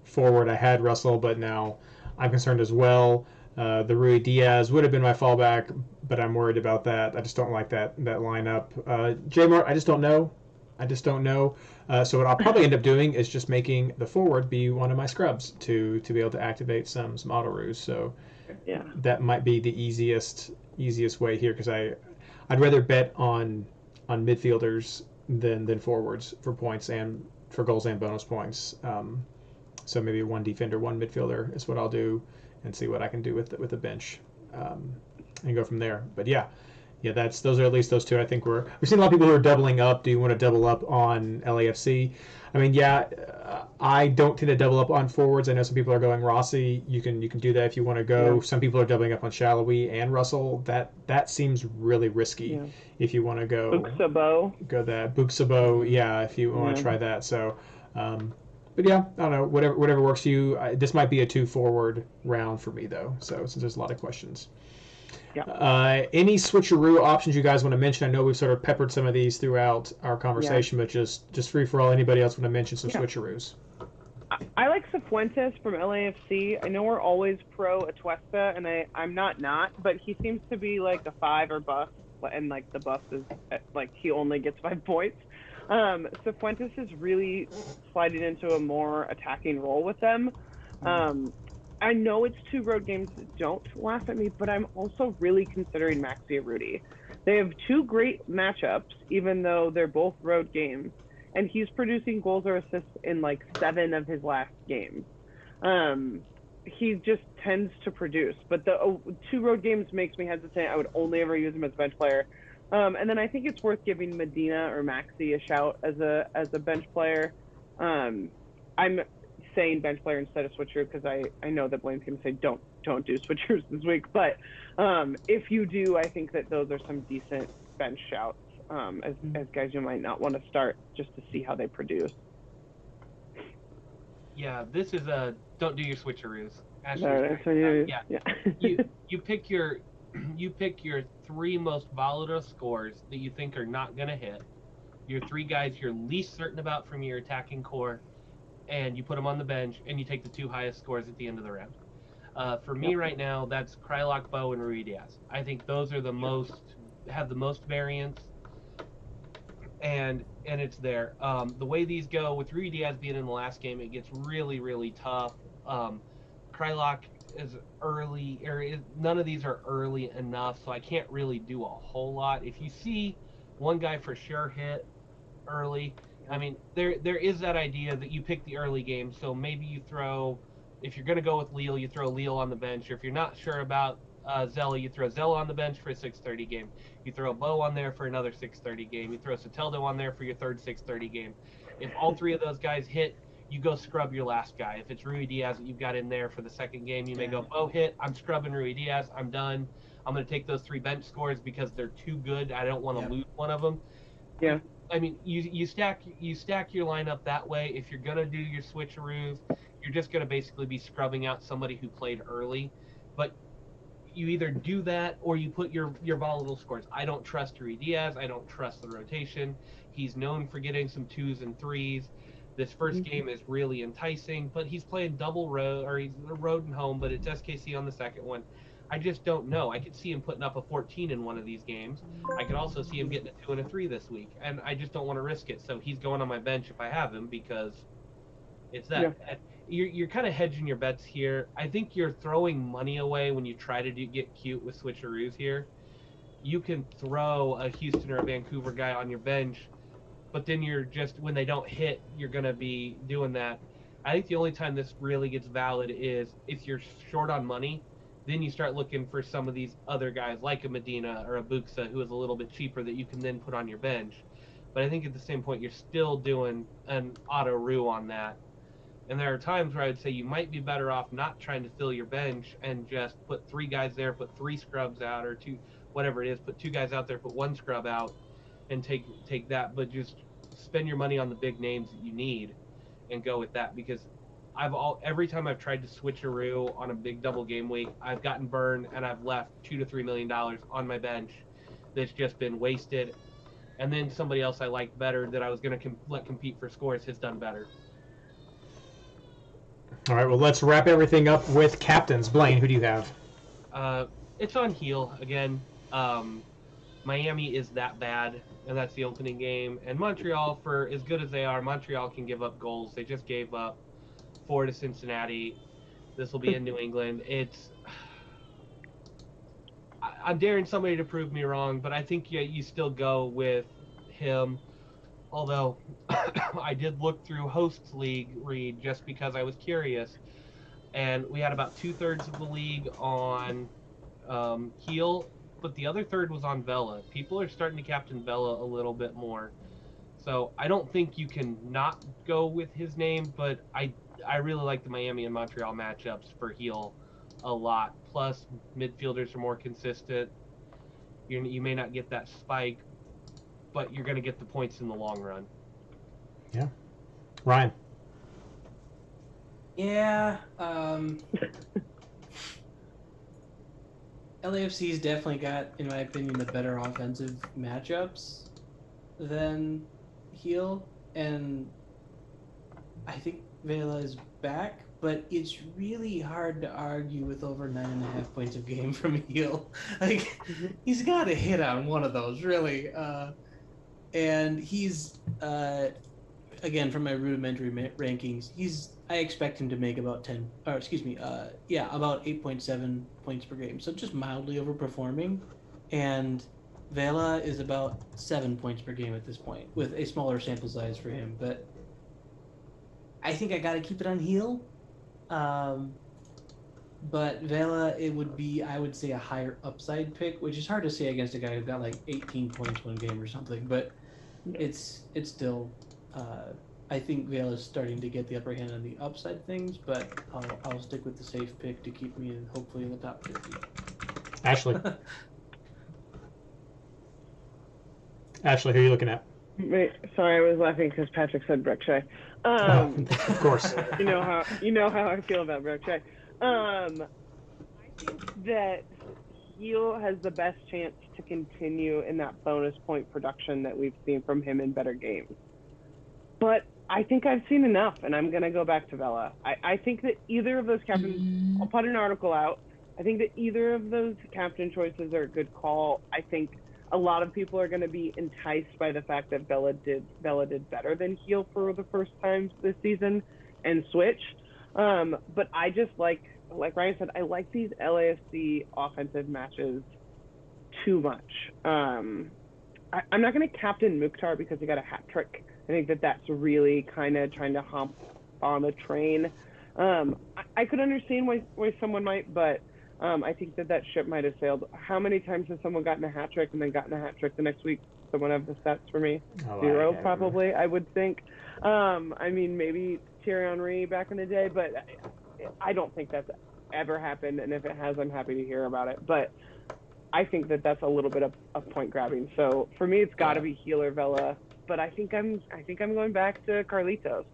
Speaker 2: forward. I had Russell, but now I'm concerned as well. The Rui Diaz would have been my fallback, but I'm worried about that. I just don't like that lineup. J-Mart, I just don't know. So what I'll probably end up doing is just making the forward be one of my scrubs to be able to activate some auto ruse. So
Speaker 6: yeah,
Speaker 2: that might be the easiest way here, because I'd rather bet on midfielders than forwards for points and for goals and bonus points. So maybe one defender, one midfielder is what I'll do, and see what I can do with the bench, and go from there. But yeah, those are at least those two. I think we've seen a lot of people who are doubling up. Do you want to double up on LAFC? I mean, I don't tend to double up on forwards. I know some people are going Rossi. You can do that if you want to go.
Speaker 6: Yeah.
Speaker 2: Some people are doubling up on Shallowy and Russell. That seems really risky if you want to go.
Speaker 6: Buxabo.
Speaker 2: Go that Buxabo, if you want to try that. So, but yeah, I don't know. Whatever works for you. This might be a 2 forward round for me though. So since there's a lot of questions.
Speaker 6: Yeah.
Speaker 2: Any switcheroo options you guys want to mention? I know we've sort of peppered some of these throughout our conversation, but just free for all. Anybody else want to mention some switcheroos?
Speaker 6: I like Cifuentes from LAFC. I know we're always pro Atuesta, and I'm not, but he seems to be like a 5 or bust, and like the bust is like he only gets 5 points. Cifuentes is really sliding into a more attacking role with them. I know it's 2 road games, don't laugh at me, but I'm also really considering Maxi Rudy. They have 2 great matchups, even though they're both road games, and he's producing goals or assists in like 7 of his last games. He just tends to produce, but the 2 road games makes me hesitant. I would only ever use him as a bench player. And then I think it's worth giving Medina or Maxi a shout as a bench player. I'm saying bench player instead of switcher because I know that Blayne's going to say don't do switchers this week, but if you do, I think that those are some decent bench shouts as guys you might not want to start just to see how they produce.
Speaker 8: Yeah, this is a don't do your switcheroos. You pick your 3 most volatile scores that you think are not going to hit, your 3 guys you're least certain about from your attacking core, and you put them on the bench, and you take the 2 highest scores at the end of the round. For me right now, that's Krylock, Bo, and Rui Diaz. I think those are have the most variance. and it's there. The way these go with Rui Diaz being in the last game, it gets really, really tough. Krylock is early, none of these are early enough, so I can't really do a whole lot. If you see one guy for sure hit early, I mean, there is that idea that you pick the early game, so maybe you throw, if you're going to go with Leal, you throw Leal on the bench, or if you're not sure about Zella, you throw Zella on the bench for a 6:30 game. You throw Bo on there for another 6:30 game. You throw Soteldo on there for your third 6:30 game. If all three of those guys hit, you go scrub your last guy. If it's Rui Diaz that you've got in there for the second game, you may go, Bo hit, I'm scrubbing Rui Diaz, I'm done. I'm going to take those 3 bench scores because they're too good. I don't want to lose one of them.
Speaker 6: Yeah.
Speaker 8: I mean, you stack your lineup that way. If you're going to do your switcheroos, you're just going to basically be scrubbing out somebody who played early. But you either do that or you put your volatile scores. I don't trust Rui Diaz. I don't trust the rotation. He's known for getting some 2s and 3s. This first game is really enticing, but he's playing double road, or he's road and home, but it's SKC on the second one. I just don't know. I could see him putting up a 14 in one of these games. I could also see him getting a 2 and a 3 this week, and I just don't want to risk it. So he's going on my bench if I have him, because it's that. Yeah. You're kind of hedging your bets here. I think you're throwing money away when you try to get cute with switcheroos here. You can throw a Houston or a Vancouver guy on your bench, but then you're just, when they don't hit, you're going to be doing that. I think the only time this really gets valid is if you're short on money, then you start looking for some of these other guys like a Medina or a Buxa who is a little bit cheaper that you can then put on your bench. But I think at the same point, you're still doing an auto-roo on that. And there are times where I would say you might be better off not trying to fill your bench and just put 3 guys there, put 3 scrubs out, or 2, whatever it is, put 2 guys out there, put 1 scrub out, and take that. But just spend your money on the big names that you need and go with that, because every time I've tried to switcheroo on a big double game week, I've gotten burned and I've left $2 to $3 million on my bench that's just been wasted. And then somebody else I like better that I was going to let compete for scores has done better.
Speaker 2: All right, well, let's wrap everything up with captains. Blayne, who do you have?
Speaker 8: It's on heel again. Miami is that bad, and that's the opening game. And Montreal, for as good as they are, Montreal can give up goals. They just gave up 4 to Cincinnati. This will be in New England. I'm daring somebody to prove me wrong, but I think you still go with him. Although I did look through Hosts League, Reid, just because I was curious, and we had about 2/3 of the league on heel, but the other third was on Vela. People are starting to captain Vela a little bit more, so I don't think you can not go with his name. But I really like the Miami and Montreal matchups for heel a lot. Plus, midfielders are more consistent. You may not get that spike, but you're going to get the points in the long run.
Speaker 2: Yeah. Ryan.
Speaker 7: Yeah. LAFC's definitely got, in my opinion, the better offensive matchups than heel. And I think Vela is back, but it's really hard to argue with over 9.5 points of game from heel. Like, he's got to hit on one of those, really. And he's, again, from my rudimentary rankings, I expect him to make about 8.7 points per game. So just mildly overperforming. And Vela is about 7 points per game at this point, with a smaller sample size for him. But I think I got to keep it on heel. But Vela, it would be, I would say, a higher upside pick, which is hard to say against a guy who got like 18 points one game or something. But it's still, I think Vela's starting to get the upper hand on the upside things. But I'll stick with the safe pick to keep me hopefully in the top 50.
Speaker 2: Ashley. Ashley, who are you looking at?
Speaker 6: Wait, sorry, I was laughing because Patrick said Brooke Shea.
Speaker 2: Of course.
Speaker 6: you know how I feel about Brooke Shea. I think that heel has the best chance to continue in that bonus point production that we've seen from him in better games. But I think I've seen enough, and I'm going to go back to Vela. I think that either of those captains, I'll put an article out. I think that either of those captain choices are a good call. I think a lot of people are going to be enticed by the fact that Bella did better than heel for the first time this season and switch. But I just like Ryan said, I like these LAFC offensive matches too much. I'm not going to captain Mukhtar because he got a hat trick. I think that's really kind of trying to hop on a train. I could understand why someone might, but I think that ship might have sailed. How many times has someone gotten a hat trick and then gotten a hat trick the next week? Someone have the stats for me? Zero, probably, I would think. I mean, maybe Thierry Henry back in the day, but I don't think that's ever happened. And if it has, I'm happy to hear about it. But I think that's a little bit of point grabbing. So for me, it's got to be Healer Vela. But I think I'm going back to Carlitos.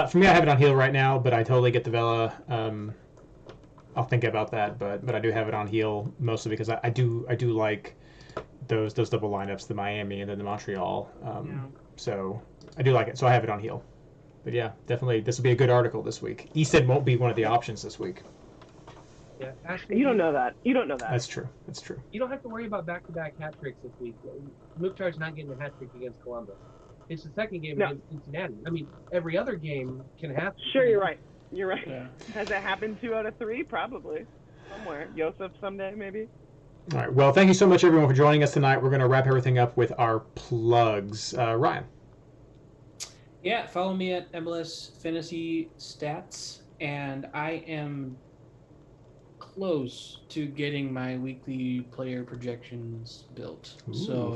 Speaker 2: For me, I have it on heel right now, but I totally get the Vela. I'll think about that, but I do have it on heel mostly because I do like those double lineups, the Miami and then the Montreal. So I do like it. So I have it on heel. But yeah, definitely, this will be a good article this week. Easted won't be one of the options this week.
Speaker 8: Yeah, Ashley,
Speaker 6: You don't know that.
Speaker 2: That's true. That's true.
Speaker 8: You don't have to worry about back-to-back hat tricks this week. Mukhtar's not getting a hat trick against Columbus. It's the second game against Cincinnati. I mean, every other game can happen.
Speaker 6: Sure, you're right. You're right.
Speaker 7: Yeah.
Speaker 6: Has it happened 2 out of 3? Probably. Somewhere. Joseph someday, maybe?
Speaker 2: All right. Well, thank you so much, everyone, for joining us tonight. We're going to wrap everything up with our plugs. Ryan.
Speaker 7: Yeah, follow me at MLS Fantasy Stats, and I am close to getting my weekly player projections built.
Speaker 2: Ooh,
Speaker 7: so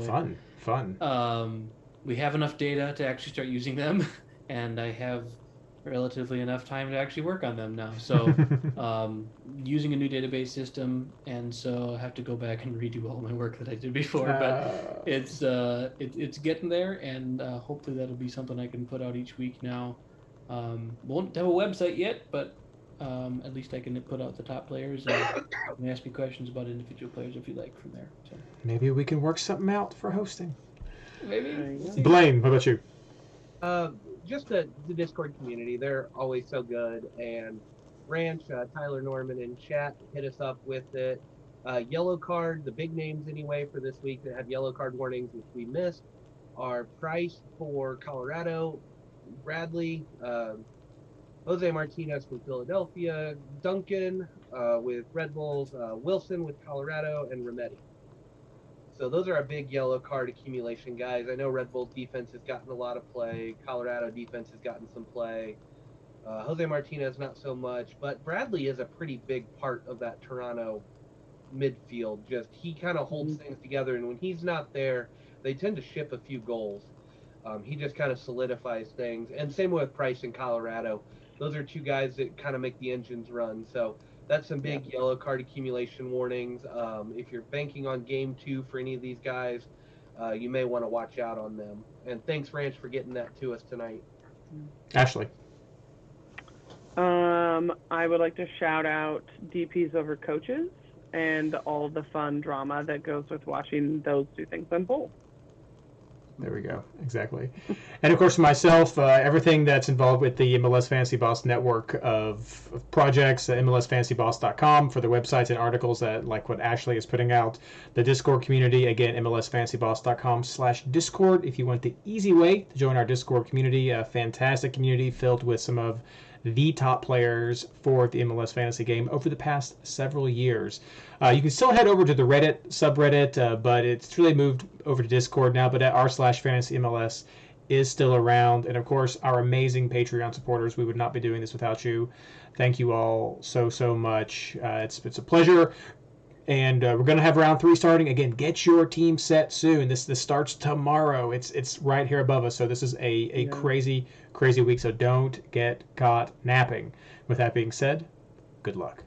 Speaker 2: fun.
Speaker 7: We have enough data to actually start using them, and I have relatively enough time to actually work on them now. So using a new database system, and so I have to go back and redo all my work that I did before. But it's getting there, and hopefully that'll be something I can put out each week now. Won't have a website yet, but at least I can put out the top players and ask me questions about individual players if you like from there. So
Speaker 2: Maybe we can work something out for hosting.
Speaker 7: maybe.
Speaker 2: Blayne, what about you?
Speaker 8: Just the Discord community. They're always so good. And Ranch, Tyler Norman in chat hit us up with it. Yellow card, the big names anyway for this week that have yellow card warnings, which we missed, are Price for Colorado, Bradley, Jose Martinez from Philadelphia, Duncan with Red Bulls, Wilson with Colorado, and Remedi. So those are our big yellow card accumulation guys. I know Red Bull's defense has gotten a lot of play. Colorado defense has gotten some play. Jose Martinez, not so much. But Bradley is a pretty big part of that Toronto midfield. Just he kind of holds things together. And when he's not there, they tend to ship a few goals. He just kind of solidifies things. And same with Price in Colorado. Those are two guys that kind of make the engines run. So that's some big yellow card accumulation warnings. If you're banking on game 2 for any of these guys, you may want to watch out on them. And thanks, Ranch, for getting that to us tonight.
Speaker 2: Ashley.
Speaker 6: I would like to shout out DPs over coaches and all the fun drama that goes with watching those two things unfold.
Speaker 2: There we go. Exactly. And of course, myself, everything that's involved with the MLS Fantasy Boss network of projects, MLSFantasyBoss.com for the websites and articles that, like what Ashley is putting out. The Discord community, again, MLSFantasyBoss.com/Discord if you want the easy way to join our Discord community. A fantastic community filled with some of the top players for the MLS fantasy game over the past several years. You can still head over to the Reddit subreddit, but it's really moved over to Discord now. But at r/fantasymls is still around. And of course, our amazing Patreon supporters. We would not be doing this without you. Thank you all so much. It's a pleasure. And we're going to have round 3 starting. Again, get your team set soon. This starts tomorrow. It's right here above us. So this is a crazy week. So don't get caught napping. With that being said, good luck.